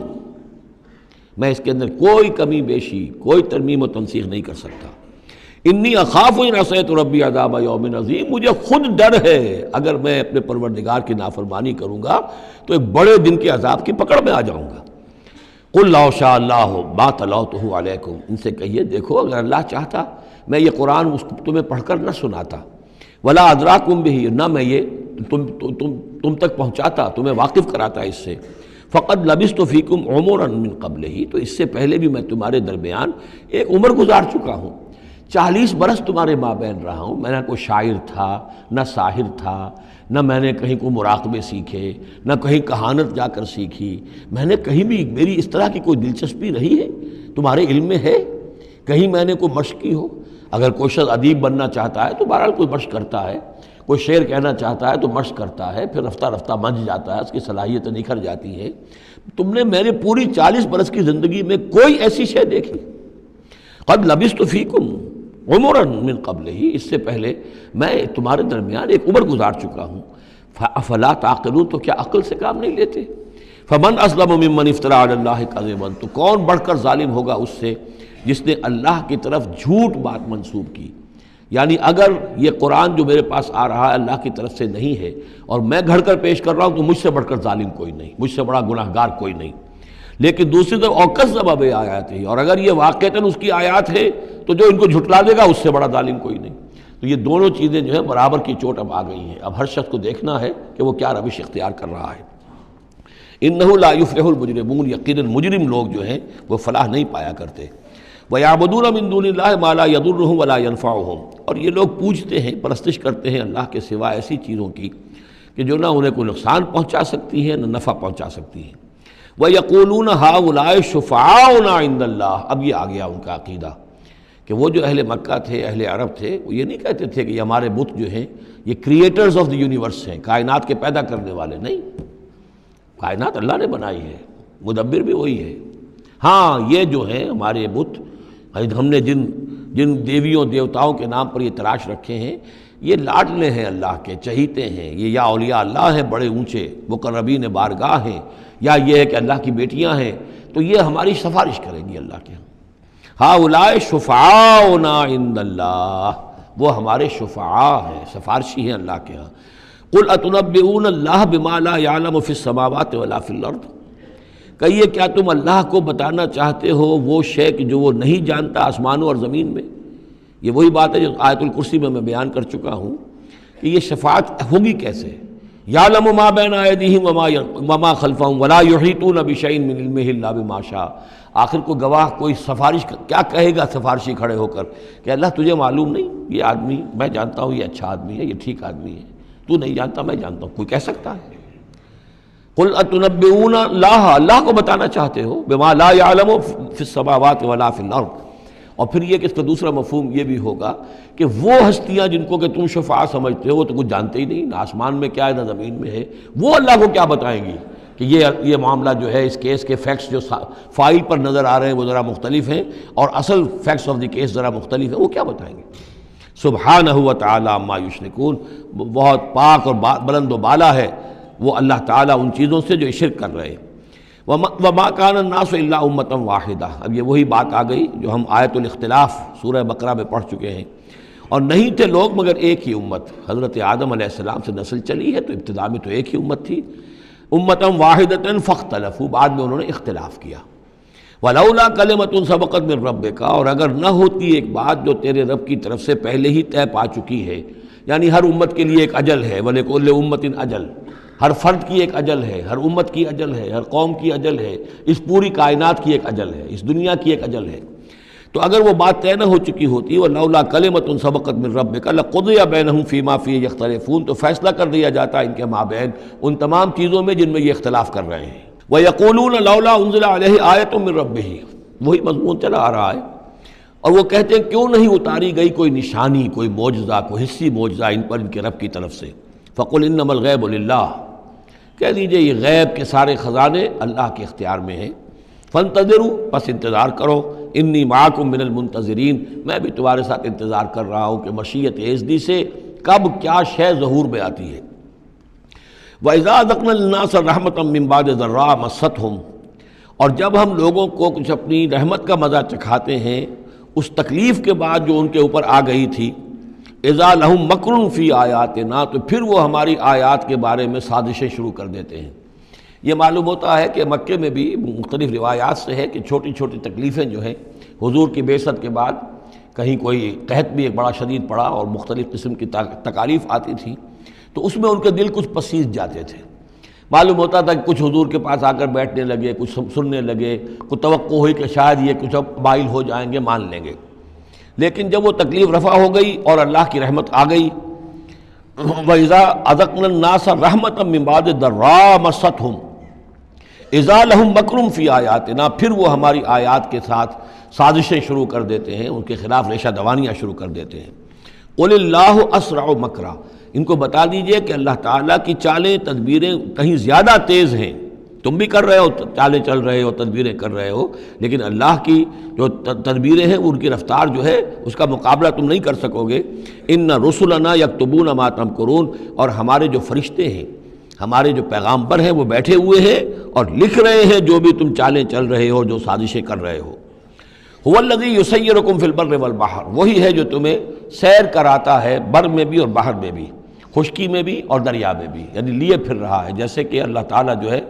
میں اس کے اندر کوئی کمی بیشی، کوئی ترمیم و تنسیخ نہیں کر سکتا۔ انی اخاف ان عصیت ربی عذاب یوم عظیم، مجھے خود ڈر ہے اگر میں اپنے پروردگار کی نافرمانی کروں گا تو ایک بڑے دن کے عذاب کی پکڑ میں آ جاؤں گا۔ قل لو شاء اللہ ما تلوتہ علیکم، ان سے کہیے دیکھو اگر اللہ چاہتا میں یہ قرآن تمہیں پڑھ کر نہ سناتا، ولا ادراکم بہ، نہ میں یہ تم تک پہنچاتا، تمہیں واقف کراتا اس سے، فقد لبثت فیکم عمرا من قبلہ، تو اس سے پہلے بھی میں تمہارے درمیان ایک عمر گزار چکا ہوں، 40 برس تمہارے مابین رہا ہوں، میں نہ کوئی شاعر تھا، نہ ساحر تھا، نہ میں نے کہیں کوئی مراقبے سیکھے، نہ کہیں کہانت جا کر سیکھی، میں نے کہیں بھی میری اس طرح کی کوئی دلچسپی رہی ہے تمہارے علم میں ہے، کہیں میں نے کوئی مشق کی ہو؟ اگر کوئی شخص ادیب بننا چاہتا ہے تو بہرحال کوئی مشق کرتا ہے، کوئی شعر کہنا چاہتا ہے تو مشق کرتا ہے، پھر رفتہ رفتہ منجھ جاتا ہے، اس کی صلاحیتیں نکھر جاتی ہیں۔ تم نے میرے پوری 40 برس کی زندگی میں کوئی ایسی شے دیکھی؟ قد لبثت فیکم عمرا من قبلہ، اس سے پہلے میں تمہارے درمیان ایک عمر گزار چکا ہوں، افلا تعقلون، تو کیا عقل سے کام نہیں لیتے؟ فمن اظلم ممن افترى علی اللہ کذبا، تو کون بڑھ کر ظالم ہوگا اس سے جس نے اللہ کی طرف جھوٹ بات منسوب کی؟ یعنی اگر یہ قرآن جو میرے پاس آ رہا ہے اللہ کی طرف سے نہیں ہے اور میں گھڑ کر پیش کر رہا ہوں تو مجھ سے بڑھ کر ظالم کوئی نہیں، مجھ سے بڑا گناہ گار کوئی نہیں۔ لیکن دوسری طرف اوکذب بآیاتہ، اور اگر یہ واقعتاً اس کی آیات ہے تو جو ان کو جھٹلا دے گا اس سے بڑا ظالم کوئی نہیں۔ تو یہ دونوں چیزیں جو ہیں برابر کی چوٹ اب آ گئی ہیں، اب ہر شخص کو دیکھنا ہے کہ وہ کیا روش اختیار کر رہا ہے۔ انہ لا یفلح المجرمون، یقیناً مجرم لوگ جو ہیں وہ فلاح نہیں پایا کرتے۔ وَيَعْبُدُونَ مِن دُونِ اللَّهِ مَا لَا يَضُرُّهُمْ وَلَا يَنفَعُهُمْ، اور یہ لوگ پوجتے ہیں، پرستش کرتے ہیں اللہ کے سوا ایسی چیزوں کی کہ جو نہ انہیں کوئی نقصان پہنچا سکتی ہیں نہ نفع پہنچا سکتی ہیں۔ وَيَقُولُونَ هَؤُلَاءِ شُفَعَاؤُنَا عِندَ اللَّهِ، اب یہ آ گیا ان کا عقیدہ کہ وہ جو اہل مکہ تھے، اہل عرب تھے، وہ یہ نہیں کہتے تھے کہ یہ ہمارے بت جو ہیں یہ کریٹرز آف دی یونیورس ہیں، کائنات کے پیدا کرنے والے نہیں، کائنات اللہ نے بنائی ہے، مدبر بھی وہی ہے۔ ہاں یہ جو ہیں ہمارے بت، ہم نے جن دیویوں دیوتاؤں کے نام پر یہ تراش رکھے ہیں، یہ لاڈلے ہیں اللہ کے، چہیتے ہیں، یہ یا اولیاء اللہ ہیں بڑے اونچے، مقربین بارگاہ ہیں، یا یہ ہے کہ اللہ کی بیٹیاں ہیں، تو یہ ہماری سفارش کریں گی اللہ کے ہاں۔ ہؤلاء شفعاؤنا عند اللہ، وہ ہمارے شفعاء ہیں، سفارشی ہیں اللہ کے ہاں۔ قل اتنبئون اللہ بما لا يعلم فی السماوات ولا فی الارض، کہیے کیا تم اللہ کو بتانا چاہتے ہو وہ شے کہ جو وہ نہیں جانتا آسمانوں اور زمین میں؟ یہ وہی بات ہے جو آیت الکرسی میں بیان کر چکا ہوں کہ یہ شفاعت ہوگی کیسے۔ یعلم ما بین ایدیہم وما خلفہم ولا یحیطون بشیء من علمہ الا بما شاء، آخر کو گواہ کوئی سفارش کیا کہے گا سفارشی کھڑے ہو کر کہ اللہ تجھے معلوم نہیں یہ آدمی، میں جانتا ہوں یہ اچھا آدمی ہے، یہ ٹھیک آدمی ہے، تو نہیں جانتا میں جانتا ہوں، کوئی کہہ سکتا ہے؟ قل اتنبئون اللہ، اللہ کو بتانا چاہتے ہو بما لا يعلم فی السماوات ولا فی الارض، اور پھر یہ کہ اس کا دوسرا مفہوم یہ بھی ہوگا کہ وہ ہستیاں جن کو کہ تم شفاعہ سمجھتے ہو وہ تو کچھ جانتے ہی نہیں، نہ آسمان میں کیا ہے نہ زمین میں ہے، وہ اللہ کو کیا بتائیں گی کہ یہ معاملہ جو ہے اس کیس کے فیکٹس جو فائل پر نظر آ رہے ہیں وہ ذرا مختلف ہیں اور اصل فیکٹس آف دی کیس ذرا مختلف ہیں، وہ کیا بتائیں گے؟ سبحانہ و تعالی عما یشرکون، بہت پاک اور بلند و بالا ہے وہ اللہ تعالیٰ ان چیزوں سے جو شرک کر رہے ہیں۔ وما کان الناس الا امۃ واحدہ، اب یہ وہی بات آ گئی جو ہم آیت الاختلاف سورہ بقرہ میں پڑھ چکے ہیں، اور نہیں تھے لوگ مگر ایک ہی امت، حضرت آدم علیہ السلام سے نسل چلی ہے تو ابتدا میں تو ایک ہی امت تھی، امۃ واحدۃ فاختلفوا، بعد میں انہوں نے اختلاف کیا۔ ولولا کلمۃ سبقت من ربک، اور اگر نہ ہوتی ایک بات جو تیرے رب کی طرف سے پہلے ہی طے پا چکی ہے، یعنی ہر امت کے لیے ایک اجل ہے، ولکل امۃ اجل، ہر فرد کی ایک اجل ہے، ہر امت کی اجل ہے، ہر قوم کی اجل ہے، اس پوری کائنات کی ایک اجل ہے، اس دنیا کی ایک اجل ہے۔ تو اگر وہ بات طے نہ ہو چکی ہوتی وَلَوْلَا كَلِمَةٌ سَبَقَتْ مِن رَبِّكَ لَقُضِيَ بَيْنَهُمْ فِي مَا فِيهِ يَخْتَلِفُونَ، تو فیصلہ کر دیا جاتا ان کے مابین ان تمام چیزوں میں جن میں یہ اختلاف کر رہے ہیں۔ وَيَقُولُونَ لَوْلَا أُنزِلَ عَلَيْهِ آيَةٌ مِّن رَبِّهِ، وہی مضمون چلا آ رہا ہے، اور وہ کہتے ہیں کیوں نہیں اتاری گئی کوئی نشانی، کوئی معجزہ، کوئی حسی معجزہ ان پر ان کے رب کی طرف سے۔ فَقُلْ إِنَّمَا الْغَيْبُ لِلَّهِ، کہہ دیجئے یہ غیب کے سارے خزانے اللہ کے اختیار میں ہیں۔ فَانتَظِرُوا، پس انتظار کرو، انی معاکم من المنتظرین، میں بھی تمہارے ساتھ انتظار کر رہا ہوں کہ مشیت ایزدی سے کب کیا شے ظہور میں آتی ہے۔ وَإِذَا أَذَقْنَا النَّاسَ رَحْمَةً مِّن بَعْدِ ضَرَّاءَ مَسَّتْهُمْ، اور جب ہم لوگوں کو کچھ اپنی رحمت کا مزہ چکھاتے ہیں اس تکلیف کے بعد جو ان کے اوپر آ گئی تھی، اذا لہم مکر فی آیاتنا، تو پھر وہ ہماری آیات کے بارے میں سازشیں شروع کر دیتے ہیں۔ یہ معلوم ہوتا ہے کہ مکے میں بھی مختلف روایات سے ہے کہ چھوٹی چھوٹی تکلیفیں جو ہیں حضور کی بعثت کے بعد، کہیں کوئی قحط بھی ایک بڑا شدید پڑا اور مختلف قسم کی تکالیف آتی تھی، تو اس میں ان کے دل کچھ پسیج جاتے تھے۔ معلوم ہوتا تھا کہ کچھ حضور کے پاس آ کر بیٹھنے لگے، کچھ سننے لگے، کچھ توقع ہوئی کہ شاید یہ کچھ اب مائل ہو جائیں گے، مان لیں گے۔ لیکن جب وہ تکلیف رفع ہو گئی اور اللہ کی رحمت آ گئی، وَإِذَا أَذَقْنَا النَّاسَ رَحْمَةً مِّن بَعْدِ ضَرَّاءَ مَسَّتْهُمْ اذا لہم مکر فی آیاتنا، پھر وہ ہماری آیات کے ساتھ سازشیں شروع کر دیتے ہیں، ان کے خلاف ریشہ دوانیاں شروع کر دیتے ہیں۔ قل اللہ اسرع مکرا، ان کو بتا دیجئے کہ اللہ تعالیٰ کی چالیں تدبیریں کہیں زیادہ تیز ہیں۔ تم بھی کر رہے ہو، چالیں چل رہے ہو، تدبیریں کر رہے ہو، لیکن اللہ کی جو تدبیریں ہیں ان کی رفتار جو ہے اس کا مقابلہ تم نہیں کر سکو گے۔ ان رسلنا یکتبون ما تمکرون، اور ہمارے جو فرشتے ہیں، ہمارے جو پیغامبر ہیں وہ بیٹھے ہوئے ہیں اور لکھ رہے ہیں جو بھی تم چالیں چل رہے ہو، جو سازشیں کر رہے ہو۔ هو الذی یسیرکم فی البر والبحر، وہی ہے جو تمہیں سیر کراتا ہے بر میں بھی اور بحر میں بھی، خشکی میں بھی اور دریا میں بھی، یعنی لیے پھر رہا ہے۔ جیسے کہ اللہ تعالیٰ جو ہے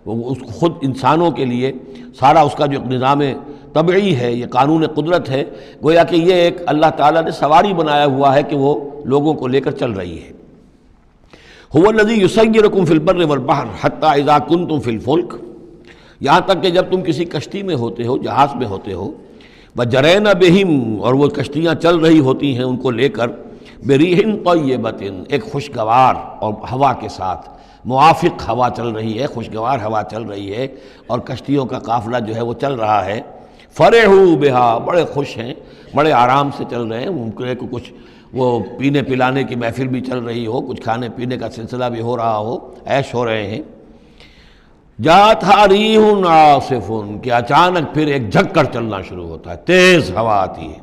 وہ خود انسانوں کے لیے سارا اس کا جو نظام طبعی ہے، یہ قانون قدرت ہے، گویا کہ یہ ایک اللہ تعالیٰ نے سواری بنایا ہوا ہے کہ وہ لوگوں کو لے کر چل رہی ہے۔ هو الذی یسیرکم فی البر والبحر حتی اذا کنتم فی الفلک، یہاں تک کہ جب تم کسی کشتی میں ہوتے ہو، جہاز میں ہوتے ہو، وجرین بہم، اور وہ کشتیاں چل رہی ہوتی ہیں ان کو لے کر، بریح طیبۃ، ایک خوشگوار اور ہوا کے ساتھ، موافق ہوا چل رہی ہے، خوشگوار ہوا چل رہی ہے، اور کشتیوں کا قافلہ جو ہے وہ چل رہا ہے۔ فرحوا بہا، بڑے خوش ہیں، بڑے آرام سے چل رہے ہیں، ممکن ہے کہ کچھ وہ پینے پلانے کی محفل بھی چل رہی ہو، کچھ کھانے پینے کا سلسلہ بھی ہو رہا ہو، عیش ہو رہے ہیں۔ جاءتھا ریح عاصف، کہ اچانک پھر ایک جھک کر چلنا شروع ہوتا ہے، تیز ہوا آتی ہے۔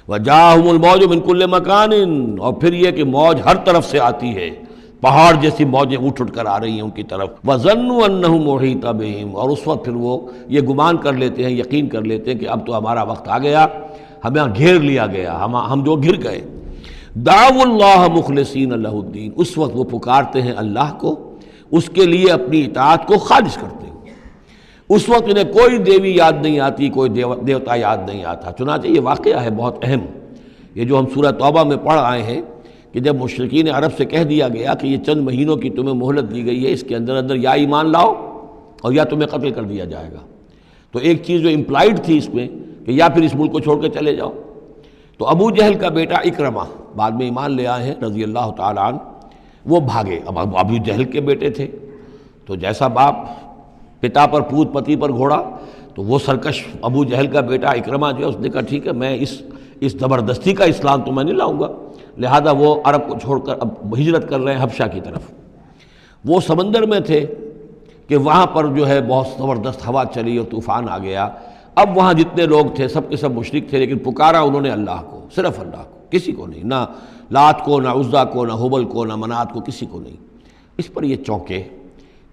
وجاءہم الموج من کل مکان، اور پھر یہ کہ موج ہر طرف سے آتی ہے، پہاڑ جیسی موجیں اٹھ کر آ رہی ہیں ان کی طرف۔ وظنوا انہم محیط بہم، اور اس وقت پھر وہ یہ گمان کر لیتے ہیں، یقین کر لیتے ہیں کہ اب تو ہمارا وقت آ گیا، ہمیں گھیر لیا گیا، ہم جو گر گئے۔ دعوا اللہ مخلصین لہ الدین، اس وقت وہ پکارتے ہیں اللہ کو، اس کے لیے اپنی اطاعت کو خالص کرتے ہیں۔ اس وقت انہیں کوئی دیوی یاد نہیں آتی، کوئی دیوتا یاد نہیں آتا۔ چنانچہ یہ واقعہ ہے بہت اہم، یہ جو ہم سورہ توبہ میں پڑھ آئے ہیں کہ جب مشرکین عرب سے کہہ دیا گیا کہ یہ چند مہینوں کی تمہیں مہلت دی گئی ہے، اس کے اندر اندر یا ایمان لاؤ اور یا تمہیں قتل کر دیا جائے گا، تو ایک چیز جو امپلائڈ تھی اس میں کہ یا پھر اس ملک کو چھوڑ کے چلے جاؤ۔ تو ابو جہل کا بیٹا اکرمہ بعد میں ایمان لے آئے ہیں رضی اللہ تعالیٰ عنہ، وہ بھاگے۔ اب ابو جہل کے بیٹے تھے تو جیسا باپ پتا پر پوت پتی پر گھوڑا، تو وہ سرکش ابو جہل کا بیٹا اکرمہ جو ہے اس نے کہا ٹھیک ہے، میں اس زبردستی کا اسلام تو میں نہیں لاؤں گا، لہذا وہ عرب کو چھوڑ کر اب ہجرت کر رہے ہیں حبشہ کی طرف۔ وہ سمندر میں تھے کہ وہاں پر جو ہے بہت زبردست ہوا چلی اور طوفان آ گیا۔ اب وہاں جتنے لوگ تھے سب کے سب مشرک تھے، لیکن پکارا انہوں نے اللہ کو، صرف اللہ کو، کسی کو نہیں، نہ لات کو، نہ عزا کو، نہ حبل کو، نہ منات کو، کسی کو نہیں۔ اس پر یہ چونکے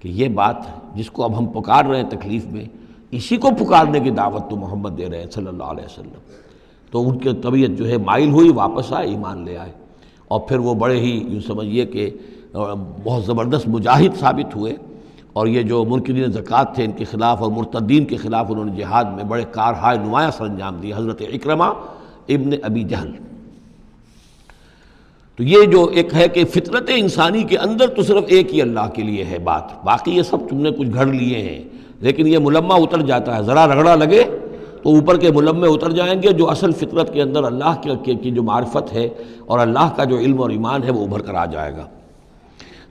کہ یہ بات جس کو اب ہم پکار رہے ہیں تکلیف میں، اسی کو پکارنے کی دعوت تو محمد دے رہے ہیں صلی اللہ علیہ وسلم۔ تو ان کی طبیعت جو ہے مائل ہوئی، واپس آئے، ایمان لے آئے، اور پھر وہ بڑے ہی یوں سمجھیے کہ بہت زبردست مجاہد ثابت ہوئے، اور یہ جو منکرین زکوٰۃ تھے ان کے خلاف اور مرتدین کے خلاف انہوں نے جہاد میں بڑے کارہائے نمایاں سر انجام دیے، حضرت اکرمہ ابن ابی جہل۔ تو یہ جو ایک ہے کہ فطرت انسانی کے اندر تو صرف ایک ہی اللہ کے لیے ہے بات، باقی یہ سب تم نے کچھ گھڑ لیے ہیں، لیکن یہ ملمہ اتر جاتا ہے، ذرا رگڑا لگے تو اوپر کے ملمے اتر جائیں گے، جو اصل فطرت کے اندر اللہ کی جو معرفت ہے اور اللہ کا جو علم اور ایمان ہے وہ ابھر کر آ جائے گا۔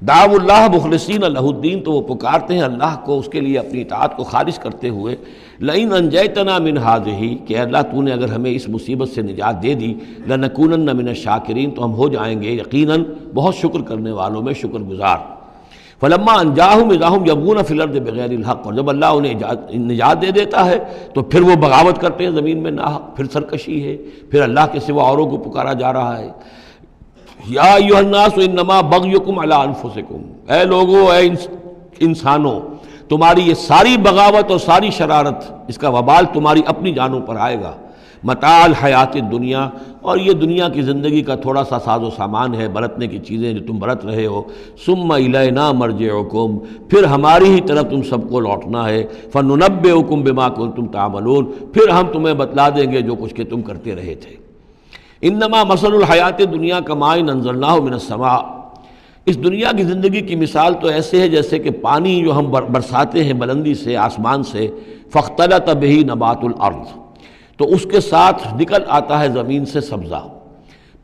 دعوا اللہ مخلصین لہ الدین، تو وہ پکارتے ہیں اللہ کو اس کے لیے اپنی اطاعت کو خالص کرتے ہوئے، لئن انجیتنا من ہذہ، کہ اللہ تو نے اگر ہمیں اس مصیبت سے نجات دے دی، لنکونن من الشاکرین، تو ہم ہو جائیں گے یقیناً بہت شکر کرنے والوں میں شکر گزار۔ فلما انجاہم اذا ہم یبغون فی الارض بغیر الحق، اور جب اللہ انہیں نجات دے دیتا ہے تو پھر وہ بغاوت کرتے ہیں زمین میں ناحق، پھر سرکشی ہے، پھر اللہ کے سوا اوروں کو پکارا جا رہا ہے۔ یا ایھا الناس انما بغیکم علی انفسکم، اے لوگو، اے انسانوں، تمہاری یہ ساری بغاوت اور ساری شرارت، اس کا وبال تمہاری اپنی جانوں پر آئے گا۔ متاع الحیات الدنیا، اور یہ دنیا کی زندگی کا تھوڑا سا ساز و سامان ہے، برتنے کی چیزیں جو تم برت رہے ہو۔ ثم الینا مرجعکم، پھر ہماری ہی طرف تم سب کو لوٹنا ہے۔ فننبئکم بما کنتم تعملون، پھر ہم تمہیں بتلا دیں گے جو کچھ کہ تم کرتے رہے تھے۔ انما مثل الحیات الدنیا کماء انزلناہ من السماء، اس دنیا کی زندگی کی مثال تو ایسے ہے جیسے کہ پانی جو ہم برساتے ہیں بلندی سے آسمان سے، فاختلط بہ نبات الارض، تو اس کے ساتھ نکل آتا ہے زمین سے سبزہ۔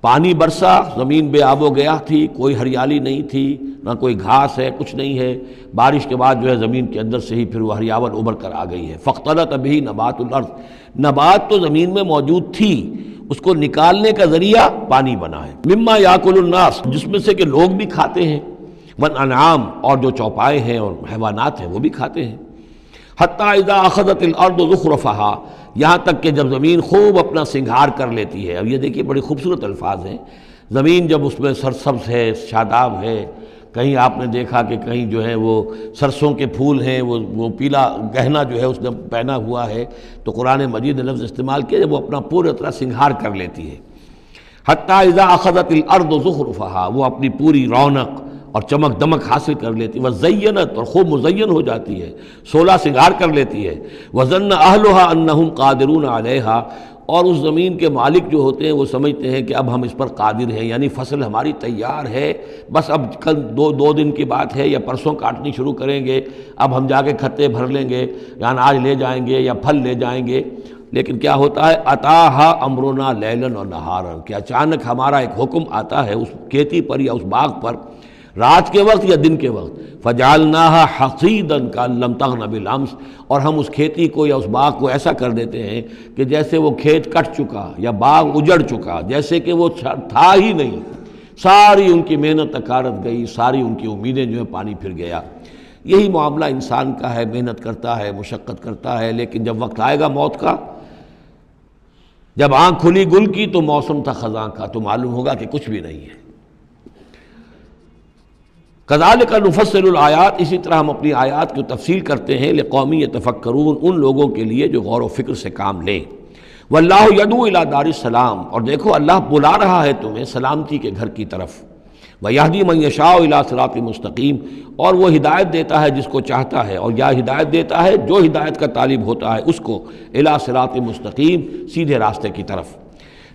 پانی برسا، زمین بے آب و گیا تھی، کوئی ہریالی نہیں تھی، نہ کوئی گھاس ہے، کچھ نہیں ہے، بارش کے بعد جو ہے زمین کے اندر سے ہی پھر وہ ہریاول ابھر کر آ گئی ہے۔ فاختلط بہ نبات الارض، نبات تو زمین میں موجود تھی، اس کو نکالنے کا ذریعہ پانی بنا ہے۔ مما یاکل الناس، جس میں سے کہ لوگ بھی کھاتے ہیں، والانعام، اور جو چوپائے ہیں اور حیوانات ہیں وہ بھی کھاتے ہیں۔ حتی اذا اخذت الارض زخرفہا، یہاں تک کہ جب زمین خوب اپنا سنگھار کر لیتی ہے۔ اب یہ دیکھیے بڑی خوبصورت الفاظ ہیں، زمین جب اس میں سرسبز ہے، شاداب ہے، کہیں آپ نے دیکھا کہ کہیں جو ہے وہ سرسوں کے پھول ہیں، وہ پیلا گہنا جو ہے اس نے پہنا ہوا ہے، تو قرآن مجید نے لفظ استعمال کیا جب وہ اپنا پورے طرح سنگھار کر لیتی ہے۔ حتی اذا اخذت الارض زخرفہا، وہ اپنی پوری رونق اور چمک دمک حاصل کر لیتی، وزینت، اور خوب مزین ہو جاتی ہے، سولہ سنگھار کر لیتی ہے۔ وظن اہلھا انہم قادرون علیہا، اور اس زمین کے مالک جو ہوتے ہیں وہ سمجھتے ہیں کہ اب ہم اس پر قادر ہیں، یعنی فصل ہماری تیار ہے، بس اب کل دو دن کی بات ہے یا پرسوں کاٹنی شروع کریں گے، اب ہم جا کے کھتے بھر لیں گے، یا اناج لے جائیں گے یا پھل لے جائیں گے۔ لیکن کیا ہوتا ہے، اتاہا امرنا لیلا و نہارا، کہ اچانک ہمارا ایک حکم آتا ہے اس کھیتی پر یا اس باغ پر، رات کے وقت یا دن کے وقت، فجعلناها حصیدا کأن لم تغن بالامس، اور ہم اس کھیتی کو یا اس باغ کو ایسا کر دیتے ہیں کہ جیسے وہ کھیت کٹ چکا یا باغ اجڑ چکا، جیسے کہ وہ تھا ہی نہیں، ساری ان کی محنت اکارت گئی، ساری ان کی امیدیں جو ہے پانی پھر گیا۔ یہی معاملہ انسان کا ہے، محنت کرتا ہے، مشقت کرتا ہے، لیکن جب وقت آئے گا موت کا، جب آنکھ کھلی گل کی تو موسم تھا خزاں کا، تو معلوم ہوگا کہ کچھ بھی نہیں ہے۔ کذالک نفصل الآیات، اسی طرح ہم اپنی آیات کی تفصیل کرتے ہیں، لقوم یتفکرون، ان لوگوں کے لیے جو غور و فکر سے کام لیں۔ واللہ یدعو الی دار السلام، اور دیکھو اللہ بلا رہا ہے تمہیں سلامتی کے گھر کی طرف۔ ویہدی من یشاء الی صراط مستقیم، اور وہ ہدایت دیتا ہے جس کو چاہتا ہے، اور یا ہدایت دیتا ہے جو ہدایت کا طالب ہوتا ہے اس کو، الی صراط مستقیم، سیدھے راستے کی طرف۔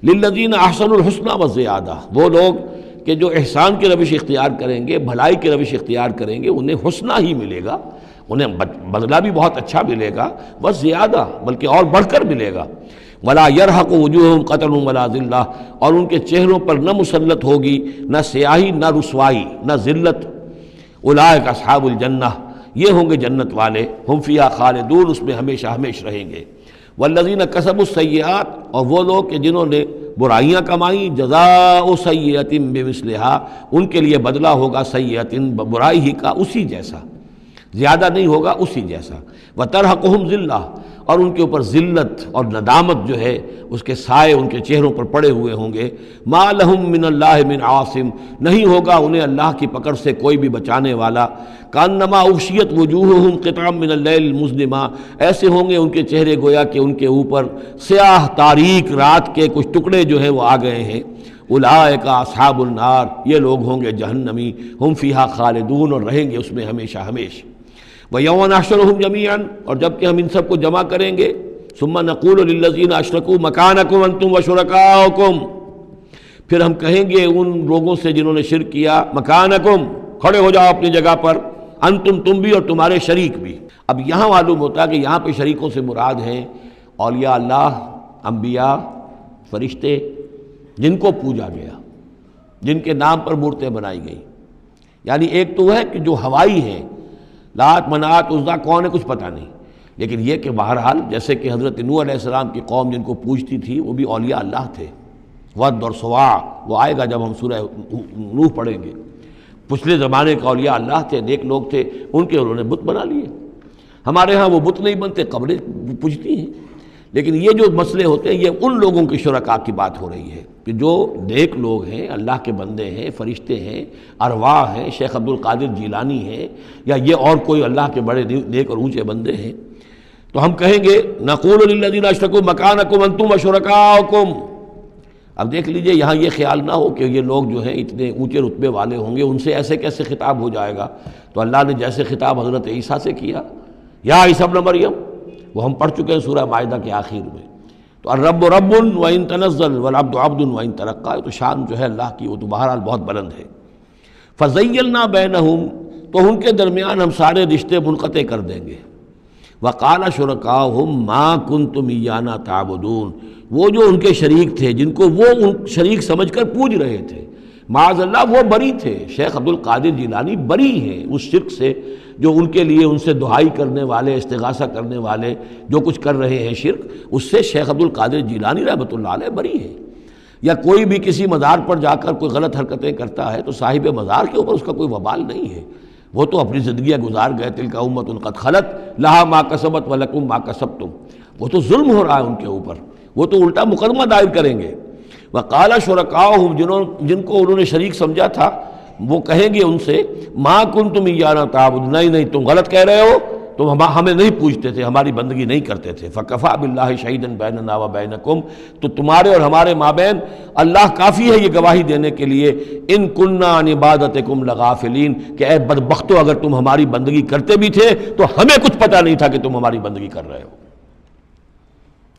للذین احسنوا الحسنی وزیادہ، وہ لوگ کہ جو احسان کی روش اختیار کریں گے، بھلائی کی روش اختیار کریں گے، انہیں حسنہ ہی ملے گا، انہیں بدلہ بھی بہت اچھا ملے گا، بس زیادہ بلکہ اور بڑھ کر ملے گا۔ ولا یرحق وجوہہم قتر ولا ذلہ، اور ان کے چہروں پر نہ مسلط ہوگی نہ سیاہی نہ رسوائی نہ ذلت۔ اولئک اصحاب الجنہ، یہ ہوں گے جنت والے، ہم فیہا خالدون، اس میں ہمیشہ ہمیشہ رہیں گے۔ والذین کسبوا السیئات، اور وہ لوگ کہ جنہوں نے برائیاں کمائیں، جزاء سیئۃ بمثلھا، ان کے لیے بدلہ ہوگا سیئۃ، برائی ہی کا اسی جیسا، زیادہ نہیں ہوگا، اسی جیسا۔ وترہقہم ذلہ، اور ان کے اوپر ذلت اور ندامت جو ہے اس کے سائے ان کے چہروں پر پڑے ہوئے ہوں گے۔ ما لہم من اللہ من عاصم، نہیں ہوگا انہیں اللہ کی پکڑ سے کوئی بھی بچانے والا۔ کانما اغشیت وجوہہم قطعا من اللیل المظلمہ، ایسے ہوں گے ان کے چہرے گویا کہ ان کے اوپر سیاہ تاریک رات کے کچھ ٹکڑے جو ہیں وہ آ گئے ہیں۔ اولئک اصحاب النار، یہ لوگ ہوں گے جہنمی، ہم فیہا خالدون، اور رہیں گے اس میں ہمیشہ ہمیشہ۔ وَيَوْمَ نَحْشُرُهُمْ جَمِيعًا، اور جب کہ ہم ان سب کو جمع کریں گے، ثُمَّ نَقُولُ لِلَّذِينَ أَشْرَكُوا مَكَانَكُمْ أَنْتُمْ وَشُرَكَاؤُكُمْ، پھر ہم کہیں گے ان لوگوں سے جنہوں نے شرک کیا، مکانکم، کھڑے ہو جاؤ اپنی جگہ پر، انتم، تم بھی اور تمہارے شریک بھی۔ اب یہاں معلوم ہوتا ہے کہ یہاں پہ شریکوں سے مراد ہیں اولیاء اللہ، انبیاء، فرشتے، جن کو پوجا گیا، جن کے نام پر مورتیں بنائی گئی۔ یعنی ایک تو ہے کہ جو ہوائی ہیں، لات، منات، عزا کون ہے کچھ پتہ نہیں، لیکن یہ کہ بہرحال جیسے کہ حضرت نوح علیہ السلام کی قوم جن کو پوجتی تھی وہ بھی اولیاء اللہ تھے۔ ود اور سواع، وہ آئے گا جب ہم سورہ نوح پڑھیں گے۔ پچھلے زمانے کے اولیاء اللہ تھے، نیک لوگ تھے، ان کے انہوں نے بت بنا لیے۔ ہمارے ہاں وہ بت نہیں بنتے، قبریں پوجتی ہیں۔ لیکن یہ جو مسئلے ہوتے ہیں یہ ان لوگوں کے شرکاء کی بات ہو رہی ہے کہ جو نیک لوگ ہیں، اللہ کے بندے ہیں، فرشتے ہیں، ارواح ہیں، شیخ عبد القادر جیلانی ہیں، یا یہ اور کوئی اللہ کے بڑے نیک اور اونچے بندے ہیں۔ تو ہم کہیں گے نقول للذین اشرکوا مکانکم انتم وشرکاؤکم۔ اب دیکھ لیجئے یہاں یہ خیال نہ ہو کہ یہ لوگ جو ہیں اتنے اونچے رتبے والے ہوں گے، ان سے ایسے کیسے خطاب ہو جائے گا۔ تو اللہ نے جیسے خطاب حضرت عیسیٰ سے کیا، یا عیسیٰ ابن مریم، وہ ہم پڑھ چکے ہیں سورہ مائدہ کے آخر میں۔ تو الرب رب وَإِن تنزل والعبد عبد وَإِن ترقى، تو شان جو ہے اللہ کی وہ تو بہرحال بہت بلند ہے۔ فَزَيَّلْنَا بَيْنَهُمْ، تو ان کے درمیان ہم سارے رشتے منقطع کر دیں گے۔ وَقَالَ شُرَكَاؤُهُمْ مَا كُنْتُمْ إِيَّانَا تَعْبُدُونَ، وہ جو ان کے شریک تھے جن کو وہ ان شریک سمجھ کر پوج رہے تھے، معاذ اللہ وہ بری تھے۔ شیخ عبد القادر جیلانی بری ہیں اس شرک سے جو ان کے لیے ان سے دعائی کرنے والے، استغاثہ کرنے والے جو کچھ کر رہے ہیں شرک، اس سے شیخ عبد القادر جیلانی رحمۃ اللہ علیہ بری ہے۔ یا کوئی بھی کسی مزار پر جا کر کوئی غلط حرکتیں کرتا ہے تو صاحب مزار کے اوپر اس کا کوئی وبال نہیں ہے، وہ تو اپنی زندگیاں گزار گئے۔ تلک امۃ قد خلت لہا ما کسبت ولکم ما کسبتم، وہ تو ظلم ہو رہا ہے ان کے اوپر، وہ تو الٹا مقدمہ دائر کریں گے۔ وقال شرکاؤہم، جن کو انہوں نے شریک سمجھا تھا، وہ کہیں گے ان سے ما کنتم ایانا تعبدون، نہیں تم غلط کہہ رہے ہو، تم ہمیں نہیں پوجتے تھے، ہماری بندگی نہیں کرتے تھے۔ فکفیٰ باللہ شہیدا بیننا وبینکم، تو تمہارے اور ہمارے مابین اللہ کافی ہے یہ گواہی دینے کے لیے، ان کننا عن عبادتکم لغافلین، کہ اے بدبختو اگر تم ہماری بندگی کرتے بھی تھے تو ہمیں کچھ پتہ نہیں تھا کہ تم ہماری بندگی کر رہے ہو۔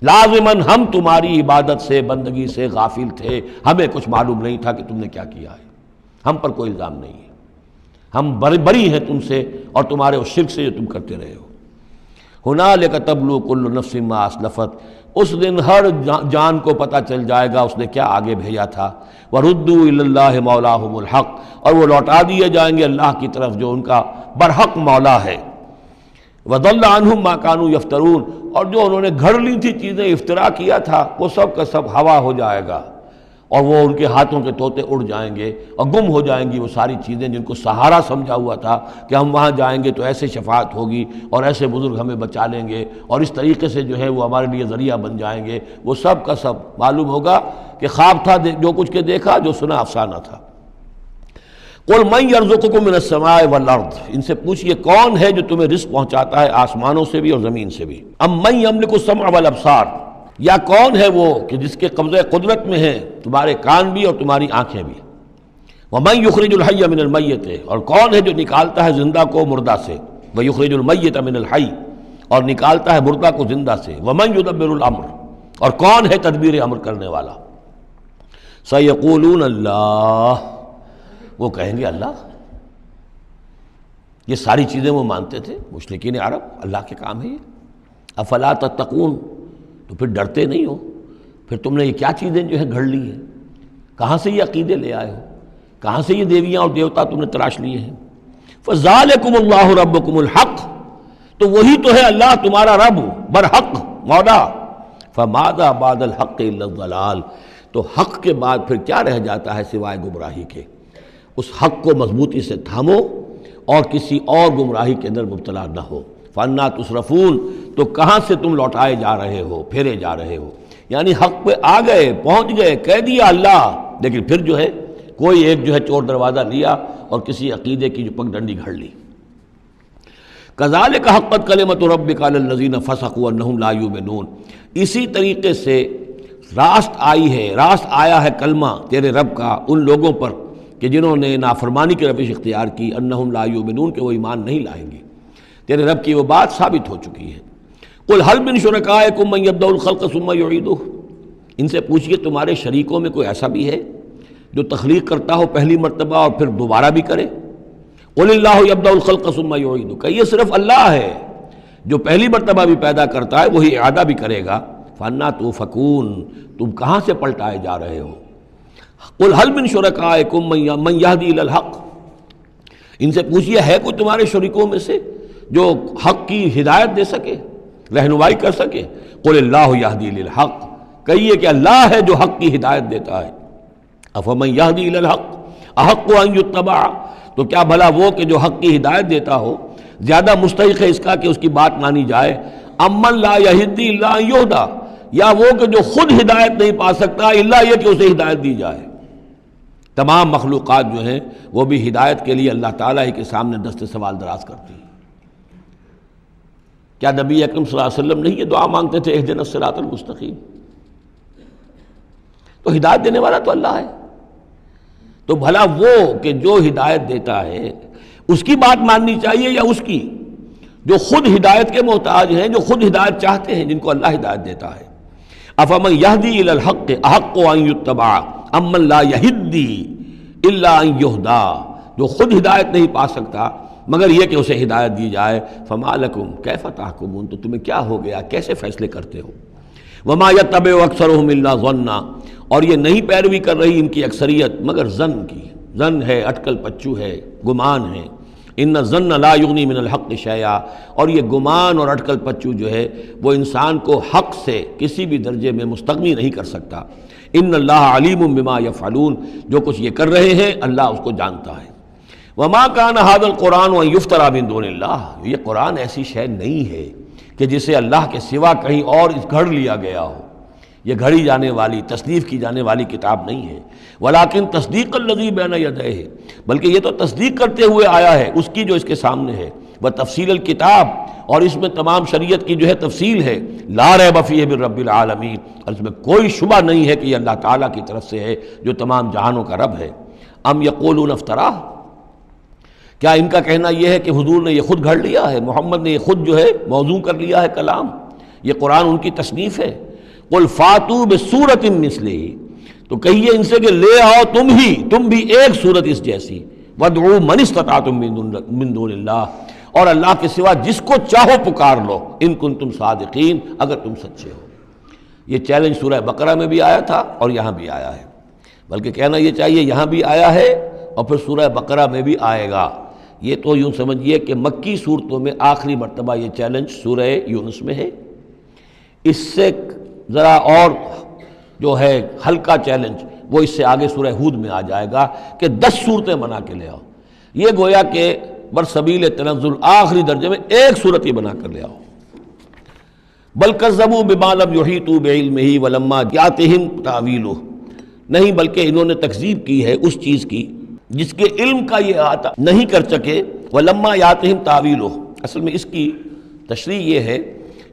لازماً ہم تمہاری عبادت سے، بندگی سے غافل تھے، ہمیں کچھ معلوم نہیں تھا کہ تم نے کیا کیا ہے، ہم پر کوئی الزام نہیں ہے، ہم بری ہیں تم سے اور تمہارے اس شرک سے جو تم کرتے رہے ہو۔ ہنالک تبلو کل نفس ما اسلفت، اس دن ہر جان کو پتہ چل جائے گا اس نے کیا آگے بھیجا تھا۔ وردوا الی اللہ مولاہم الحق، اور وہ لوٹا دیے جائیں گے اللہ کی طرف جو ان کا برحق مولا ہے۔ وضل عنہم ما کانوا یفترون، اور جو انہوں نے گھڑ لی تھی چیزیں، افطرا کیا تھا، وہ سب کا سب ہوا ہو جائے گا، اور وہ ان کے ہاتھوں کے طوطے اڑ جائیں گے اور گم ہو جائیں گی وہ ساری چیزیں جن کو سہارا سمجھا ہوا تھا کہ ہم وہاں جائیں گے تو ایسے شفاعت ہوگی اور ایسے بزرگ ہمیں بچا لیں گے اور اس طریقے سے جو ہے وہ ہمارے لیے ذریعہ بن جائیں گے۔ وہ سب کا سب معلوم ہوگا کہ خواب تھا، جو کچھ کے دیکھا، جو سنا افسانہ تھا۔ قل من یرزقکم من السماء والارض، ان سے پوچھئے کون ہے جو تمہیں رزق پہنچاتا ہے آسمانوں سے بھی اور زمین سے بھی۔ ام من یملک السمع والابصار، یا کون ہے وہ کہ جس کے قبضہ قدرت میں ہیں تمہارے کان بھی اور تمہاری آنکھیں بھی۔ ومن یخرج الحی من المیت، اور کون ہے جو نکالتا ہے زندہ کو مردہ سے۔ ویخرج المیت من الحی، اور نکالتا ہے مردہ کو زندہ سے۔ ومن یدبر الامر، اور کون ہے تدبیر امر کرنے والا۔ سیقولون اللہ، وہ کہیں گے اللہ۔ یہ ساری چیزیں وہ مانتے تھے مشرکین عرب، اللہ کے کام ہے یہ۔ افلا تتقون، تو پھر ڈرتے نہیں ہو، پھر تم نے یہ کیا چیزیں جو ہے گھڑ لی ہیں، کہاں سے یہ عقیدے لے آئے ہو، کہاں سے یہ دیویاں اور دیوتا تم نے تراش لیے ہیں۔ فذالکم اللہ ربکم الحق، تو وہی تو ہے اللہ تمہارا رب برحق مولا۔ فماذا بعد الحق الا الضلال، تو حق کے بعد پھر کیا رہ جاتا ہے سوائے گمراہی کے۔ اس حق کو مضبوطی سے تھامو اور کسی اور گمراہی کے اندر مبتلا نہ ہو۔ فَأَنَّىٰ تُصْرَفُونَ، تو کہاں سے تم لوٹائے جا رہے ہو، پھیرے جا رہے ہو، یعنی حق پہ آ گئے، پہنچ گئے، کہہ دیا اللہ، لیکن پھر جو ہے کوئی ایک جو ہے چور دروازہ لیا اور کسی عقیدے کی جو پگ ڈنڈی گھڑ لی۔ كَذَلِكَ حَقَّتْ كَلِمَةُ رَبِّكَ عَلَى الَّذِينَ فَسَقُوا أَنَّهُمْ لَا يُؤْمِنُونَ، اسی طریقے سے راست آیا ہے کلمہ تیرے رب کا ان لوگوں پر کہ جنہوں نے نافرمانی کی روش اختیار کی، انہم لا یؤمنون، کہ وہ ایمان نہیں لائیں گے۔ تیرے رب کی وہ بات ثابت ہو چکی ہے۔ قل هل من شرکائکم من یبدأ الخلق ثم یعیدہ، ان سے پوچھئے تمہارے شریکوں میں کوئی ایسا بھی ہے جو تخلیق کرتا ہو پہلی مرتبہ اور پھر دوبارہ بھی کرے؟ قل اللہ یبدأ الخلق ثم یعیدہ، کہ یہ صرف اللہ ہے جو پہلی مرتبہ بھی پیدا کرتا ہے وہی اعادہ بھی کرے گا۔ فَأَنَّىٰ تُؤْفَكُونَ، تم کہاں سے پلٹائے جا رہے ہو؟ قل هل من شرکائکم من یہدی الی الحق، ان سے پوچھئے ہے کوئی تمہارے شریکوں میں سے جو حق کی ہدایت دے سکے، رہنمائی کر سکے؟ قل اللہ یہدی الی الحق، کہیے کہ اللہ ہے جو حق کی ہدایت دیتا ہے۔ افمن یہدی الی الحق احق ان یتبع، تو کیا بھلا وہ کہ جو حق کی ہدایت دیتا ہو زیادہ مستحق ہے اس کا کہ اس کی بات مانی جائے؟ امن لا یہدی الا ان یہدی، یا وہ کہ جو خود ہدایت نہیں پا سکتا الا یہ کہ اسے ہدایت دی جائے۔ تمام مخلوقات جو ہیں وہ بھی ہدایت کے لیے اللہ تعالیٰ ہی کے سامنے دست سوال دراز کرتی ہیں۔ کیا نبی اکرم صلی اللہ علیہ وسلم نہیں یہ دعا مانگتے تھے اہدنا الصراط المستقیم؟ تو ہدایت دینے والا تو اللہ ہے، تو بھلا وہ کہ جو ہدایت دیتا ہے اس کی بات ماننی چاہیے یا اس کی جو خود ہدایت کے محتاج ہیں، جو خود ہدایت چاہتے ہیں، جن کو اللہ ہدایت دیتا ہے؟ افمن یہدی الی الحق احق ان یتبع امن لا یہدی الا ان یہدی، جو خود ہدایت نہیں پا سکتا مگر یہ کہ اسے ہدایت دی جائے۔ فما لکم کیف تحکمون، تو تمہیں کیا ہو گیا، کیسے فیصلے کرتے ہو؟ وما یتبع اکثرهم الا ظنا، اور یہ نہیں پیروی کر رہی ان کی اکثریت مگر ظن کی، ظن ہے، اٹکل پچو ہے، گمان ہے۔ ان الظن لا یغنی من الحق شیئا، اور یہ گمان اور اٹکل پچو جو ہے وہ انسان کو حق سے کسی بھی درجے میں مستغنی نہیں کر سکتا۔ ان اللہ علیم بما یفعلون، جو کچھ یہ کر رہے ہیں اللہ اس کو جانتا ہے۔ وما کان ھذا القرآن ان یفتری من دون اللہ، یہ قرآن ایسی شے نہیں ہے کہ جسے اللہ کے سوا کہیں اور گھڑ لیا گیا ہو، یہ گھڑی جانے والی، تصنیف کی جانے والی کتاب نہیں ہے۔ ولیکن تصدیق الذی بین یدیہ، بلکہ یہ تو تصدیق کرتے ہوئے آیا ہے اس کی جو اس کے سامنے ہے، وہ تفصیل الکتاب، اور اس میں تمام شریعت کی جو ہے تفصیل ہے۔ لا ریب فیہ من رب العالمین، اور اس میں کوئی شبہ نہیں ہے کہ یہ اللہ تعالیٰ کی طرف سے ہے جو تمام جہانوں کا رب ہے۔ ام یقولون افترا، کیا ان کا کہنا یہ ہے کہ حضور نے یہ خود گھڑ لیا ہے، محمد نے یہ خود جو ہے موضوع کر لیا ہے کلام، یہ قرآن ان کی تصنیف ہے؟ قل فاتوا بسورۃ مثلہ، تو کہیے ان سے کہ لے آؤ تم بھی ایک صورت اس جیسی، وادعوا من استطعتم من دون اللہ، اور اللہ کے سوا جس کو چاہو پکار لو، ان کنتم صادقین، اگر تم سچے ہو۔ یہ چیلنج سورہ بقرہ میں بھی آیا تھا اور یہاں بھی آیا ہے، بلکہ کہنا یہ چاہیے یہاں بھی آیا ہے اور پھر سورہ بقرہ میں بھی آئے گا۔ یہ تو یوں سمجھیے کہ مکی صورتوں میں آخری مرتبہ یہ چیلنج سورہ یونس میں ہے، اس سے ذرا اور جو ہے ہلکا چیلنج وہ اس سے آگے سورہ ہود میں آ جائے گا کہ 10 صورتیں بنا کے لے آؤ۔ یہ گویا کہ برسبیل تنزل آخری درجے میں ایک صورت ہی بنا کر لے آؤ۔ بل کذبوا بما لم یحیطوا بعلمہ ولما یاتہم تاویلہ، نہیں بلکہ انہوں نے تکذیب کی ہے اس چیز کی جس کے علم کا یہ احاطہ نہیں کر سکے، ولما یاتہم تاویلہ۔ اصل میں اس کی تشریح یہ ہے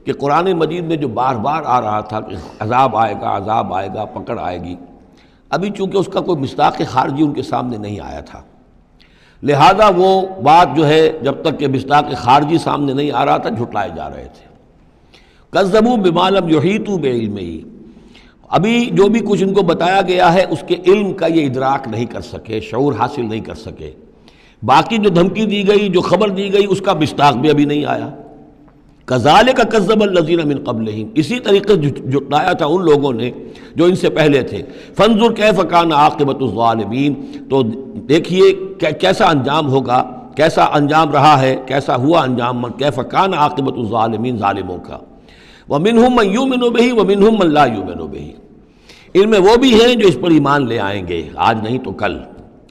کہ قرآن مجید میں جو بار بار آ رہا تھا کہ عذاب آئے گا، پکڑ آئے گی، ابھی چونکہ اس کا کوئی مصداق خارجی ان کے سامنے نہیں آیا تھا، لہذا وہ بات جو ہے جب تک کہ مصداق خارجی سامنے نہیں آ رہا تھا جھٹلائے جا رہے تھے۔ کذبوا بما لم یحیطوا بعلمہ، ابھی جو بھی کچھ ان کو بتایا گیا ہے اس کے علم کا یہ ادراک نہیں کر سکے، شعور حاصل نہیں کر سکے۔ باقی جو دھمکی دی گئی، جو خبر دی گئی، اس کا مصداق بھی ابھی نہیں آیا۔ کذالک کذب الذین من قبلہم، اسی طریقے سے جھٹلایا تھا ان لوگوں نے جو ان سے پہلے تھے۔ فانظر کیف کان عاقبۃ الظالمین، تو دیکھیے کیسا انجام ہوگا، کیسا انجام رہا ہے، کیسا ہوا انجام، کیف کان عاقبۃ الظالمین، ظالموں کا۔ ومنہم من یؤمن بہ ومنہم من لا یؤمن بہ، ان میں وہ بھی ہیں جو اس پر ایمان لے آئیں گے آج نہیں تو کل،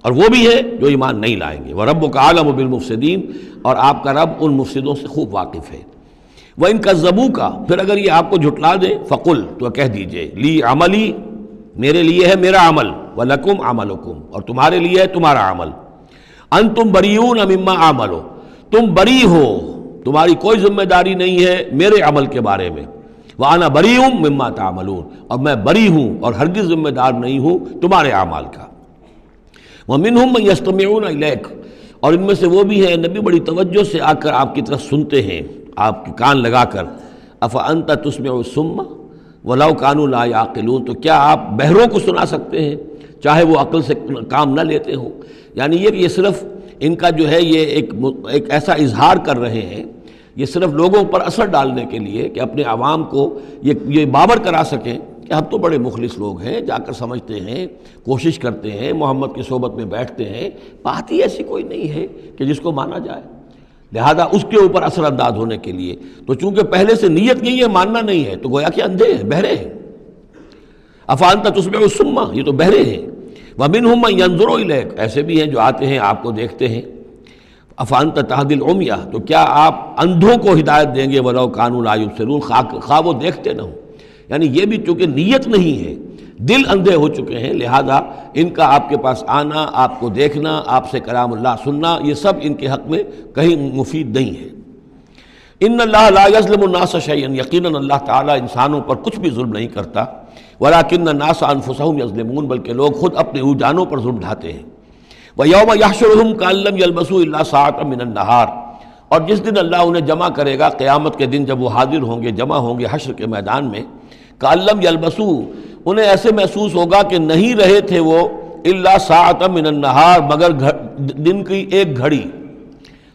اور وہ بھی ہے جو ایمان نہیں لائیں گے۔ وَرَبُّكَ أَعْلَمُ بِالْمُفْسِدِينَ، اور آپ کا رب ان مفسدوں سے خوب واقف ہے۔ وَإِن كَذَّبُوكَ، پھر اگر یہ آپ کو جھٹلا دے، فَقُلْ، تو کہہ دیجئے، لِي عَمَلِي، میرے لیے ہے میرا عمل، وَلَكُمْ عَمَلُكُمْ، اور تمہارے لیے ہے تمہارا عمل۔ أَنْتُمْ بَرِيئُونَ مِمَّا أَعْمَلُ، تم بری ہو، تمہاری کوئی ذمہ داری نہیں ہے میرے عمل کے بارے میں۔ وَأَنَا بَرِيءٌ مِّمَّا تَعْمَلُونَ، اور میں بری ہوں اور ہرگز ذمہ دار نہیں ہوں تمہارے اعمال کا۔ وَمِنْهُمْ مَن يَسْتَمِعُونَ إِلَيْكَ، اور ان میں سے وہ بھی ہیں نبی بڑی توجہ سے آ کر آپ کی طرف سنتے ہیں، آپ کے کان لگا کر۔ أَفَأَنْتَ تُسْمِعُ الصُّمَّ وَلَوْ كَانُوا لَا يَعْقِلُونَ، تو کیا آپ بہروں کو سنا سکتے ہیں چاہے وہ عقل سے کام نہ لیتے ہوں. یعنی یہ صرف ان کا جو ہے یہ ایک ایسا اظہار کر رہے ہیں، یہ صرف لوگوں پر اثر ڈالنے کے لیے کہ اپنے عوام کو یہ باور کرا سکیں کہ ہم تو بڑے مخلص لوگ ہیں، جا کر سمجھتے ہیں، کوشش کرتے ہیں، محمد کی صحبت میں بیٹھتے ہیں، بات ہی ایسی کوئی نہیں ہے کہ جس کو مانا جائے. لہذا اس کے اوپر اثر انداز ہونے کے لیے تو چونکہ پہلے سے نیت نہیں ہے، ماننا نہیں ہے، تو گویا کہ اندھے ہیں، بہرے ہیں. افانت تسمع الصم، یہ تو بہرے ہیں. ومنہم من ینظر الیک، ایسے بھی ہیں جو آتے ہیں آپ کو دیکھتے ہیں. افانت تہدی العمی، تو کیا آپ اندھوں کو ہدایت دیں گے ولو کانوا لا یبصرون، خواہ وہ دیکھتے نہ ہوں. یعنی یہ بھی چونکہ نیت نہیں ہے، دل اندھے ہو چکے ہیں، لہذا ان کا آپ کے پاس آنا، آپ کو دیکھنا، آپ سے کلام اللہ سننا، یہ سب ان کے حق میں کہیں مفید نہیں ہے. ان اللہ لا یظلم الناس شیئا، یقیناً اللہ تعالیٰ انسانوں پر کچھ بھی ظلم نہیں کرتا. ولکن الناس انفسهم یظلمون، بلکہ لوگ خود اپنے جانوں پر ظلم ڈھاتے ہیں. ویوم یحشرهم کأن لم یلبثوا الا ساعة من النہار، اور جس دن اللہ انہیں جمع کرے گا، قیامت کے دن جب وہ حاضر ہوں گے، جمع ہوں گے حشر کے میدان میں، کأن لم یلبثوا، انہیں ایسے محسوس ہوگا کہ نہیں رہے تھے وہ الا ساعة من النہار، مگر دن کی ایک گھڑی.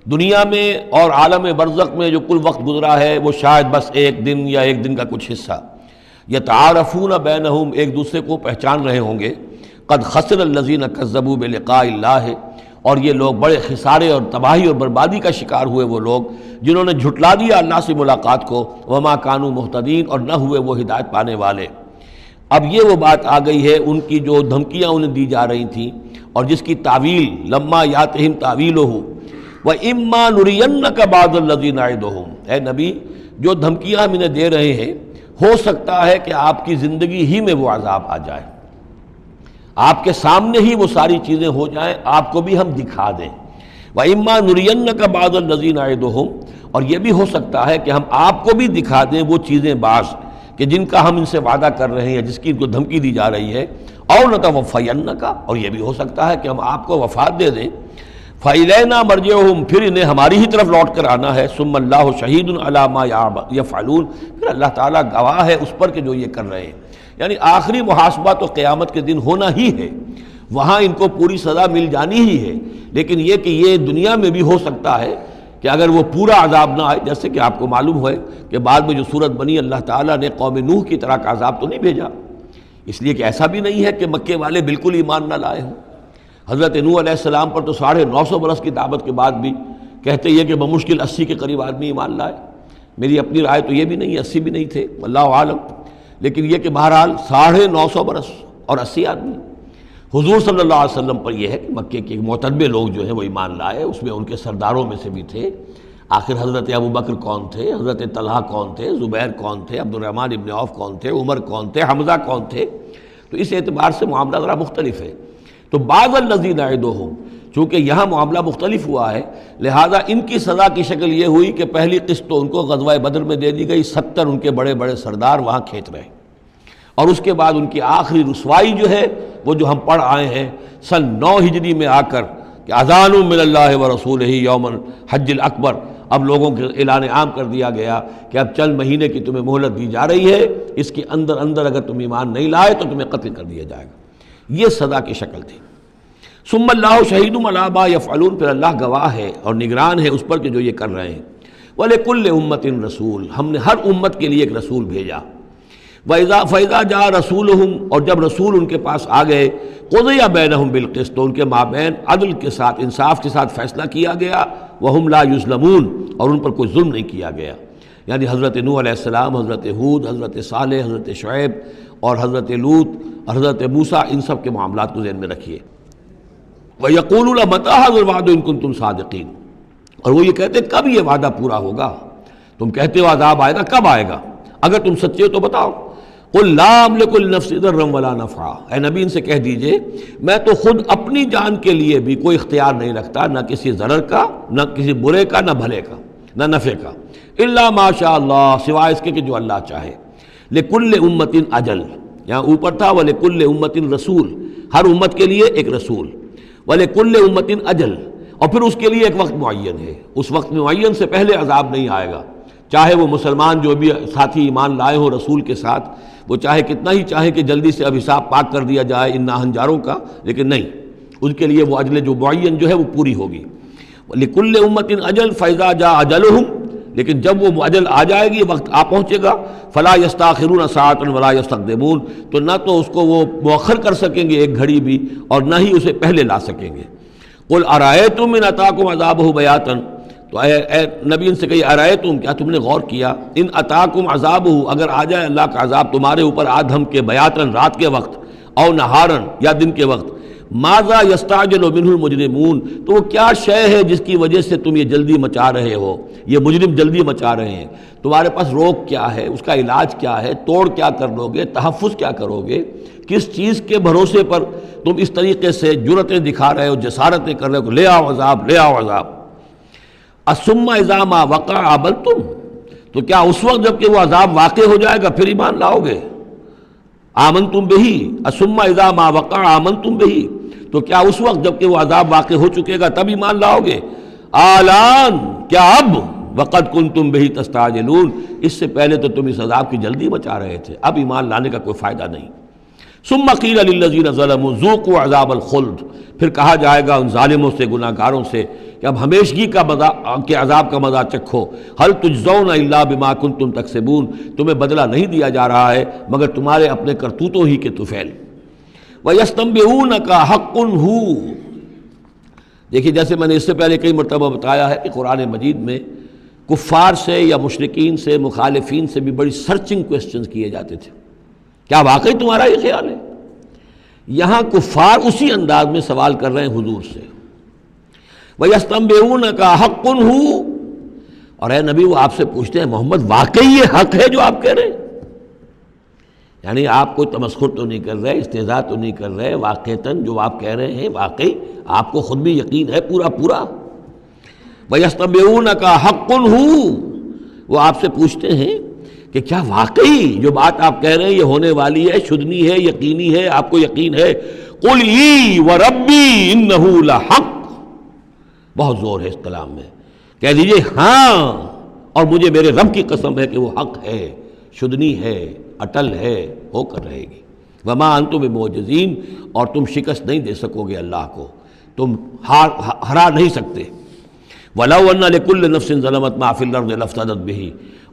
دنیا میں اور عالم برزخ میں جو کل وقت گزرا ہے وہ شاید بس ایک دن یا ایک دن کا کچھ حصہ. یتعارفون بینہم، ایک دوسرے کو پہچان رہے ہوں گے. قد خسر الذین کذبوا بلقاء اللہ، اور یہ لوگ بڑے خسارے اور تباہی اور بربادی کا شکار ہوئے وہ لوگ جنہوں نے جھٹلا دیا اللہ سے ملاقات کو. وما کانوا مہتدین، اور نہ ہوئے وہ ہدایت پانے والے. اب یہ وہ بات آ گئی ہے ان کی جو دھمکیاں انہیں دی جا رہی تھیں اور جس کی تعویل لما یاتہم تعویلہ وَإِمَّا نُرِيَنَّكَ بَعْضَ الَّذِي نَعِدُهُمْ، اے نبی جو دھمکیاں ہم انہیں دے رہے ہیں، ہو سکتا ہے کہ آپ کی زندگی ہی میں وہ عذاب آ جائے، آپ کے سامنے ہی وہ ساری چیزیں ہو جائیں، آپ کو بھی ہم دکھا دیں. وَإِمَّا نُرِيَنَّكَ بَعْضَ الَّذِي نَعِدُهُمْ، اور یہ بھی ہو سکتا ہے کہ ہم آپ کو بھی دکھا دیں وہ چیزیں بعض کہ جن کا ہم ان سے وعدہ کر رہے ہیں، جس کی ان کو دھمکی دی جا رہی ہے. اور نَتَوَفَّيَنَّكَ، اور یہ بھی ہو سکتا ہے کہ ہم آپ کو وفات دے دیں. فَإِلَيْنَا مَرْجِعُهُمْ، پھر انہیں ہماری ہی طرف لوٹ کر آنا ہے. ثُمَّ اللَّهُ شَهِيدٌ عَلَى مَا يَفْعَلُونَ، پھر اللہ تعالیٰ گواہ ہے اس پر کہ جو یہ کر رہے ہیں. یعنی آخری محاسبہ تو قیامت کے دن ہونا ہی ہے، وہاں ان کو پوری سزا مل جانی ہی ہے. لیکن یہ کہ یہ دنیا میں بھی ہو سکتا ہے کہ اگر وہ پورا عذاب نہ آئے، جیسے کہ آپ کو معلوم ہے کہ بعد میں جو صورت بنی، اللہ تعالیٰ نے قوم نوح کی طرح کا عذاب تو نہیں بھیجا، اس لیے کہ ایسا بھی نہیں ہے کہ مکے والے بالکل ایمان نہ لائے ہوں. حضرت نوح علیہ السلام پر تو 950 برس کی دعوت کے بعد بھی کہتے یہ کہ بمشکل 80 کے قریب آدمی ایمان لائے. میری اپنی رائے تو یہ بھی نہیں، 80 بھی نہیں تھے، اللہ عالم. لیکن یہ کہ بہرحال 950 برس اور 80 آدمی. حضور صلی اللہ علیہ وسلم پر یہ ہے کہ مکے کے معتدبے لوگ جو ہیں وہ ایمان لائے، اس میں ان کے سرداروں میں سے بھی تھے. آخر حضرت ابوبکر کون تھے، حضرت طلحہ کون تھے، زبیر کون تھے، عبد الرحمن ابن عوف کون تھے، عمر کون تھے، حمزہ کون تھے. تو اس اعتبار سے معاملہ ذرا مختلف ہے. تو بعض الذین نعدہم، چونکہ یہاں معاملہ مختلف ہوا ہے، لہذا ان کی سزا کی شکل یہ ہوئی کہ پہلی قسط تو ان کو غزوہ بدر میں دے دی گئی، 70 ان کے بڑے بڑے سردار وہاں کھینچ رہے. اور اس کے بعد ان کی آخری رسوائی جو ہے وہ جو ہم پڑھ آئے ہیں سن 9 ہجری میں آ کر کہ اذان من اللہ ورسولہ یوم الحج الاکبر، اب لوگوں کے اعلان عام کر دیا گیا کہ اب چند مہینے کی تمہیں مہلت دی جا رہی ہے، اس کے اندر اگر تم ایمان نہیں لائے تو تمہیں قتل کر دیا جائے گا. یہ سزا کی شکل تھی. ثم اللہ شہید علی ما یفعلون، پھر اللہ گواہ ہے اور نگران ہے اس پر کہ جو یہ کر رہے ہیں. وَلِكُلِّ أُمَّةٍ رسول، ہم نے ہر امت کے لیے ایک رسول بھیجا. فَإِذَا جَاءَ رَسُولُهُمْ، اور جب رسول ان کے پاس آ گئے، قُضِيَ بَيْنَهُمْ بِالْقِسْطِ، تو ان کے مابین عدل کے ساتھ، انصاف کے ساتھ فیصلہ کیا گیا. وَهُمْ لَا يُظْلَمُونَ، اور ان پر کوئی ظلم نہیں کیا گیا. یعنی حضرت نوح علیہ السلام، حضرت ہود، حضرت صالح، حضرت شعیب اور حضرت لوط، حضرت موسیٰ، ان سب کے معاملات کو ذہن میں رکھیے. وَيَقُولُونَ مَتَىٰ هَٰذَا الْوَعْدُ إِن كُنتُمْ صَادِقِينَ، اور وہ یہ کہتے کب یہ وعدہ پورا ہوگا، تم کہتے ہو عذاب آئے گا، کب آئے گا، اگر تم سچے ہو تو بتاؤ. قُل لَا أَمْلِكُ لِنَفْسِي ضَرًّا وَلَا نَفْعًا، اے نبی ان سے کہہ دیجئے میں تو خود اپنی جان کے لیے بھی کوئی اختیار نہیں رکھتا، نہ کسی ضرر کا، نہ کسی برے کا، نہ بھلے کا، نہ نفع کا. إِلَّا مَا شَاءَ اللَّهُ، سوائے اس کے کہ جو اللہ چاہے. لِكُلِّ أُمَّةٍ أَجَلٌ، یہاں اوپر تھا وَلِكُلِّ أُمَّةٍ رسول، ہر امت کے لیے ایک رسول. وَلِكُلِّ أُمَّةٍ أَجَلٌ، اور پھر اس کے لیے ایک وقت معین ہے، اس وقت معین سے پہلے عذاب نہیں آئے گا. چاہے وہ مسلمان جو بھی ساتھی ایمان لائے ہوں رسول کے ساتھ، وہ چاہے کتنا ہی چاہے کہ جلدی سے اب حساب پاک کر دیا جائے ان ناہنجاروں کا، لیکن نہیں، ان کے لیے وہ اجل جو معین جو ہے وہ پوری ہوگی۔ لِكُلِّ أُمَّةٍ أَجَلٌ فَإِذَا جَاءَ أَجَلُهُمْ، لیکن جب وہ اجل آ جائے گی، وقت آ پہنچے گا، فَلَا يَسْتَأْخِرُونَ سَاعَةً وَلَا يَسْتَقْدِمُونَ، تو نہ تو اس کو وہ مؤخر کر سکیں گے ایک گھڑی بھی، اور نہ ہی اسے پہلے لا سکیں گے۔ قُلْ أَرَأَيْتُمْ إِنْ أَتَاكُمْ عَذَابُهُ بَيَاتًا، تو اے نبی ان سے کہیے أَرَأَيْتُمْ، کیا تم نے غور کیا، ان أَتَاكُمْ عَذَابُهُ، اگر آ جائے اللہ کا عذاب تمہارے اوپر آدھم کے، بیاتن رات کے وقت، او نہارن یا دن کے وقت، ماذا یستعجل منہ المجرمون، تو وہ کیا شے ہے جس کی وجہ سے تم یہ جلدی مچا رہے ہو، یہ مجرم جلدی مچا رہے ہیں، تمہارے پاس روک کیا ہے، اس کا علاج کیا ہے، توڑ کیا کر لو گے، تحفظ کیا کرو گے، کس چیز کے بھروسے پر تم اس طریقے سے جرأتیں دکھا رہے ہو، جسارتیں کر رہے ہو کہ لے آؤ عذاب، لے آؤ عذاب۔ الثم اذا ما وقع عبلتم، تو کیا اس وقت جب کہ وہ عذاب واقع ہو جائے گا پھر ایمان لاؤ گے؟ آمنتم بہی، الثم اذا ما وقع آمنتم بہی، تو کیا اس وقت جب کہ وہ عذاب واقع ہو چکے گا تب ایمان لاؤ گے؟ آلان، کیا اب؟ وقد کنتم بہی تستعجلون، اس سے پہلے تو تم اس عذاب کی جلدی مچا رہے تھے، اب ایمان لانے کا کوئی فائدہ نہیں۔ ثم قیل للذین ظلموا ذوقوا عذاب الخلد، پھر کہا جائے گا ان ظالموں سے، گناہ گاروں سے کہ اب ہمیشگی کا کے عذاب کا مزہ چکھو، هل تجزون الا بما کنتم تکسبون، تمہیں بدلہ نہیں دیا جا رہا ہے مگر تمہارے اپنے کرتوتوں ہی کے طفیل۔ وَيَسْتَنبِئُونَكَ حَقٌّ هُوَ، دیکھیے جیسے میں نے اس سے پہلے کئی مرتبہ بتایا ہے کہ قرآن مجید میں کفار سے یا مشرکین سے، مخالفین سے بھی بڑی سرچنگ کوسچنز کیے جاتے تھے، کیا واقعی تمہارا یہ خیال ہے؟ یہاں کفار اسی انداز میں سوال کر رہے ہیں حضور سے، وَيَسْتَنبِئُونَكَ حَقٌّ هُوَ، اور اے نبی وہ آپ سے پوچھتے ہیں محمد واقعی یہ حق ہے جو آپ کہہ رہے ہیں؟ یعنی آپ کوئی تمسخر تو نہیں کر رہے، استہزاء تو نہیں کر رہے، واقعتاً جو آپ کہہ رہے ہیں واقعی آپ کو خود بھی یقین ہے پورا پورا؟ وَيَسْتَنبِئُونَكَ حَقٌّ هُوَ، وہ آپ سے پوچھتے ہیں کہ کیا واقعی جو بات آپ کہہ رہے ہیں یہ ہونے والی ہے، شدنی ہے، یقینی ہے، آپ کو یقین ہے؟ قُلْ ای وَرَبِّی إِنَّهُ لَحَقٌّ، بہت زور ہے اس کلام میں، کہہ دیجئے ہاں اور مجھے میرے رب کی قسم ہے کہ وہ حق ہے، شدنی ہے، اٹل ہے، ہو کر رہے گی۔ وما انتم بمعجزین، اور تم شکست نہیں دے سکو گے اللہ کو، تم ہرا نہیں سکتے۔ وَلَوْ أَنَّ لِكُلِّ نَفْسٍ ظَلَمَتْ مَا فِي الْأَرْضِ لَافْتَدَتْ بِهِ،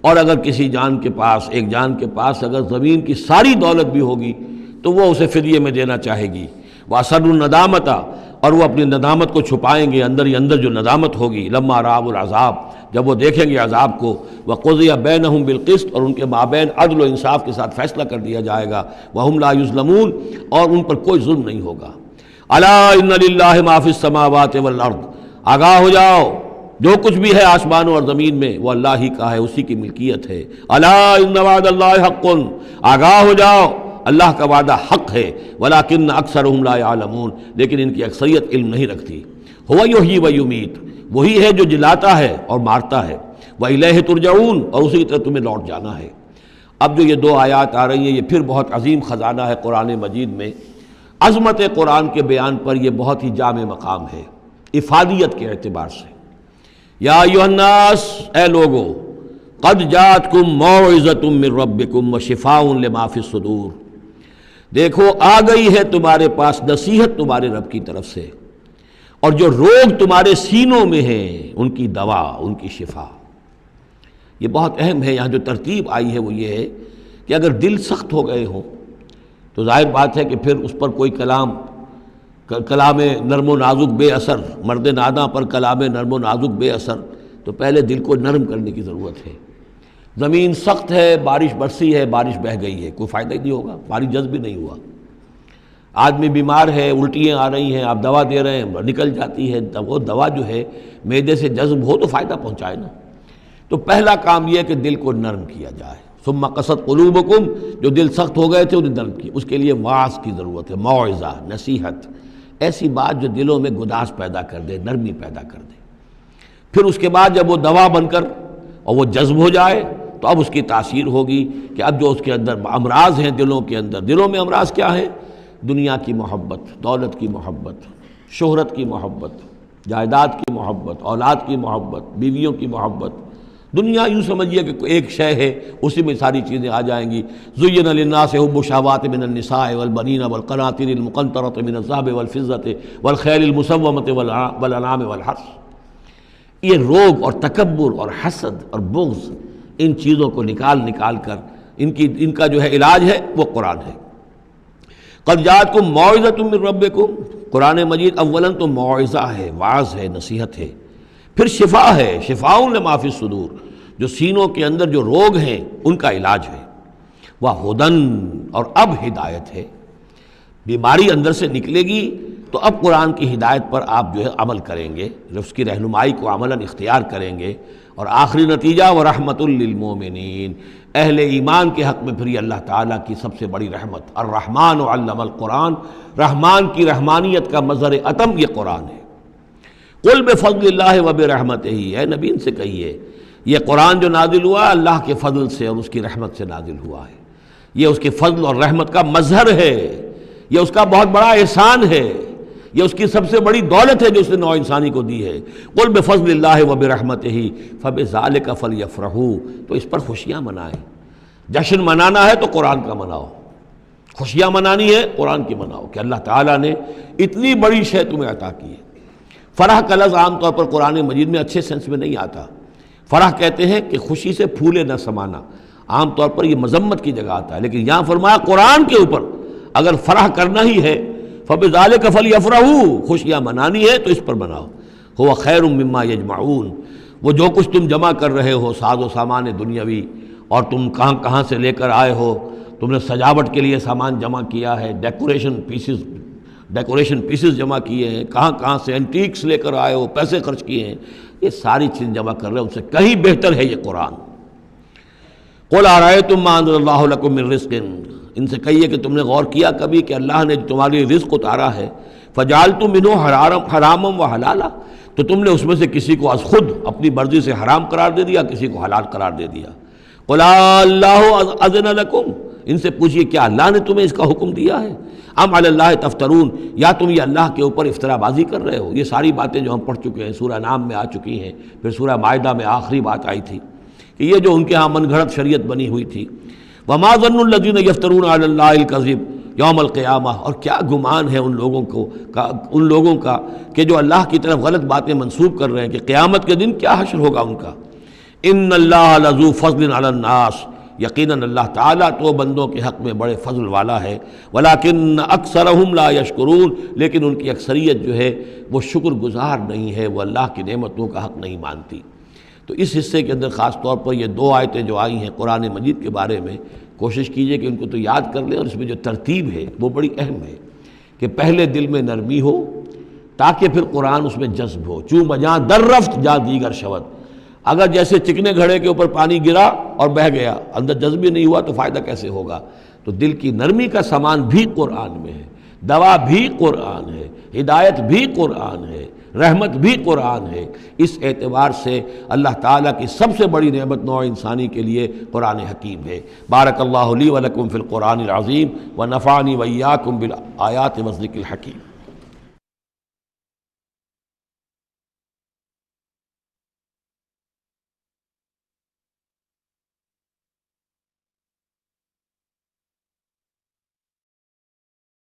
اور اگر کسی جان کے پاس، ایک جان کے پاس اگر زمین کی ساری دولت بھی ہوگی تو وہ اسے فدیے میں دینا چاہے گی۔ وَأَسَرُّوا النَّدَامَةَ، اور وہ اپنی ندامت کو چھپائیں گے، اندر ہی اندر جو ندامت ہوگی، لما رأوا العذاب، جب وہ دیکھیں گے عذاب کو، وقضی بینہم بالقسط، اور ان کے مابین عدل و انصاف کے ساتھ فیصلہ کر دیا جائے گا، وہم لا یظلمون، اور ان پر کوئی ظلم نہیں ہوگا۔ الا ان للہ ما فی السماوات والارض، آگاہ ہو جاؤ جو کچھ بھی ہے آسمانوں اور زمین میں وہ اللہ ہی کا ہے، اسی کی ملکیت ہے۔ الا ان وعد اللہ حق، آگاہ ہو جاؤ اللہ کا وعدہ حق ہے، ولکن اکثرهم لا يعلمون، لیکن ان کی اکثریت علم نہیں رکھتی۔ هو یحیی و یمیت، وہی ہے جو جلاتا ہے اور مارتا ہے، وإلیہ ترجعون، اور اسی کی طرف تمہیں لوٹ جانا ہے۔ اب جو یہ دو آیات آ رہی ہیں یہ پھر بہت عظیم خزانہ ہے قرآن مجید میں، عظمت قرآن کے بیان پر یہ بہت ہی جامع مقام ہے افادیت کے اعتبار سے۔ یا ایھا الناس، اے لوگو، قد جاءتکم موعظۃ من ربکم وشفاء لما فی الصدور، دیکھو آ گئی ہے تمہارے پاس نصیحت تمہارے رب کی طرف سے، اور جو روگ تمہارے سینوں میں ہیں ان کی دوا، ان کی شفا۔ یہ بہت اہم ہے، یہاں جو ترتیب آئی ہے وہ یہ ہے کہ اگر دل سخت ہو گئے ہوں تو ظاہر بات ہے کہ پھر اس پر کوئی کلام نرم و نازک بے اثر، مرد ناداں پر کلام نرم و نازک بے اثر، تو پہلے دل کو نرم کرنے کی ضرورت ہے۔ زمین سخت ہے، بارش برسی ہے، بارش بہہ گئی ہے، کوئی فائدہ ہی نہیں ہوگا، بارش جذب بھی نہیں ہوا۔ آدمی بیمار ہے، الٹیاں آ رہی ہیں، آپ دوا دے رہے ہیں، نکل جاتی ہے، وہ دوا جو ہے معدے سے جذب ہو تو فائدہ پہنچائے نا۔ تو پہلا کام یہ ہے کہ دل کو نرم کیا جائے۔ ثم قست قلوبکم، جو دل سخت ہو گئے تھے انہیں نرم کیا، اس کے لیے واعظ کی ضرورت ہے، موعظہ، نصیحت، ایسی بات جو دلوں میں گداز پیدا کر دے، نرمی پیدا کر دے۔ پھر اس کے بعد جب وہ دوا بن کر اور وہ جذب ہو جائے تو اب اس کی تاثیر ہوگی کہ اب جو اس کے اندر امراض ہیں دلوں کے اندر، دلوں میں امراض کیا ہیں؟ دنیا کی محبت، دولت کی محبت، شہرت کی محبت، جائیداد کی محبت، اولاد کی محبت، بیویوں کی محبت، دنیا یوں سمجھیے کہ ایک شے ہے، اسی میں ساری چیزیں آ جائیں گی۔ زُيِّنَ لِلنَّاسِ حُبُّ الشَّهَوَاتِ مِنَ النِّسَاءِ وَالْبَنِينَ وَالْقَنَاطِيرِ الْمُقَنطَرَةِ مِنَ الذَّهَبِ وَالْفِضَّةِ وَالْخَيْلِ الْمُسَوَّمَةِ وَالْأَنْعَامِ وَالْحَرْثِ۔ یہ روب اور تکبر اور حسد اور بغض، ان چیزوں کو نکال کر ان کا جو ہے علاج ہے وہ قرآن ہے۔ قد جاءتکم موعظۃ من ربکم، قرآن مجید اولاً تو موعظہ ہے، واعظ ہے، نصیحت ہے، پھر شفا ہے، شفاء لما فی الصدور، جو سینوں کے اندر جو روگ ہیں ان کا علاج ہے، وہدن، اور اب ہدایت ہے۔ بیماری اندر سے نکلے گی تو اب قرآن کی ہدایت پر آپ جو ہے عمل کریں گے، اس کی رہنمائی کو عملاً اختیار کریں گے، اور آخری نتیجہ ورحمۃ للمومنین، اہل ایمان کے حق میں پھر یہ اللہ تعالیٰ کی سب سے بڑی رحمت، الرحمن علم القرآن، رحمان کی رحمانیت کا مظہر اتم یہ قرآن ہے۔ قل بفضل اللہ وبرحمتہ، اے نبی ان سے کہیے یہ قرآن جو نازل ہوا اللہ کے فضل سے اور اس کی رحمت سے نازل ہوا ہے، یہ اس کے فضل اور رحمت کا مظہر ہے، یہ اس کا بہت بڑا احسان ہے، یہ اس کی سب سے بڑی دولت ہے جو اس نے نوع انسانی کو دی ہے۔ قل بفضل اللہ وبرحمتہ فبذلک فلیفرحوا، تو اس پر خوشیاں منائیں۔ جشن منانا ہے تو قرآن کا مناؤ، خوشیاں منانی ہے قرآن کی مناؤ کہ اللہ تعالیٰ نے اتنی بڑی شے تمہیں عطا کی ہے۔ فرح کا لفظ عام طور پر قرآن مجید میں اچھے سینس میں نہیں آتا۔ فرح کہتے ہیں کہ خوشی سے پھولے نہ سمانا، عام طور پر یہ مذمت کی جگہ آتا ہے، لیکن یہاں فرمایا قرآن کے اوپر اگر فرح کرنا ہی ہے فَبِذَلِكَ فَلْيَفْرَحُوا، خوشیاں منانی ہے تو اس پر مناؤ۔ هُوَ خَيْرٌ مِّمَّا يَجْمَعُونَ، وہ جو کچھ تم جمع کر رہے ہو ساز و سامان دنیاوی، اور تم کہاں سے لے کر آئے ہو، تم نے سجاوٹ کے لیے سامان جمع کیا ہے، ڈیکوریشن پیسز جمع کیے ہیں، کہاں سے اینٹیکس لے کر آئے ہو، پیسے خرچ کیے ہیں، یہ ساری چیز جمع کر رہے ہیں، ان سے کہیں بہتر ہے یہ قرآن۔ قُلْ أَرَأَيْتُم مَّا أَنزَلَ اللَّهُ لَكُم مِّن رِّزْقٍ، ان سے کہیے کہ تم نے غور کیا کبھی کہ اللہ نے تمہارے لیے رزق اتارا ہے، فَجَعَلْتُم مِّنْهُ حَرَامًا وَحَلَالًا، تو تم نے اس میں سے کسی کو از خود اپنی مرضی سے حرام قرار دے دیا، کسی کو حلال قرار دے دیا۔ قُلْ اللَّهُ أَذِنَ لَكُمْ، ان سے پوچھئے کیا اللہ نے تمہیں اس کا حکم دیا ہے؟ ام علی اللہ تفترون، یا تم یہ اللہ کے اوپر افترا بازی کر رہے ہو؟ یہ ساری باتیں جو ہم پڑھ چکے ہیں سورہ نام میں آ چکی ہیں، پھر سورہ مائدہ میں آخری بات آئی تھی کہ یہ جو ان کے ہاں من گھڑت شریعت بنی ہوئی تھی۔ وما ظن الذین یفترون علی اللہ الکذب یوم القیامہ، اور کیا گمان ہے ان لوگوں کا کہ جو اللہ کی طرف غلط باتیں منسوب کر رہے ہیں کہ قیامت کے دن کیا حشر ہوگا ان کا۔ ان اللہ لذو فضل علی الناس، یقیناً اللہ تعالیٰ تو بندوں کے حق میں بڑے فضل والا ہے، ولیکن اکثرہم لا یشکرون، لیکن ان کی اکثریت جو ہے وہ شکر گزار نہیں ہے، وہ اللہ کی نعمتوں کا حق نہیں مانتی۔ تو اس حصے کے اندر خاص طور پر یہ دو آیتیں جو آئی ہیں قرآن مجید کے بارے میں، کوشش کیجئے کہ ان کو تو یاد کر لیں، اور اس میں جو ترتیب ہے وہ بڑی اہم ہے کہ پہلے دل میں نرمی ہو تاکہ پھر قرآن اس میں جذب ہو۔ چوں بجاں در رفت جا دیگر شود، اگر جیسے چکنے گھڑے کے اوپر پانی گرا اور بہہ گیا، اندر جذب ہی نہیں ہوا تو فائدہ کیسے ہوگا؟ تو دل کی نرمی کا سامان بھی قرآن میں ہے، دوا بھی قرآن ہے، ہدایت بھی قرآن ہے، رحمت بھی قرآن ہے۔ اس اعتبار سے اللہ تعالیٰ کی سب سے بڑی نعمت نوع انسانی کے لیے قرآن حکیم ہے۔ بارک اللہ لی و لکم فی القرآن العظیم و نفعنی و ایاکم بالآیات و الذکر الحکیم۔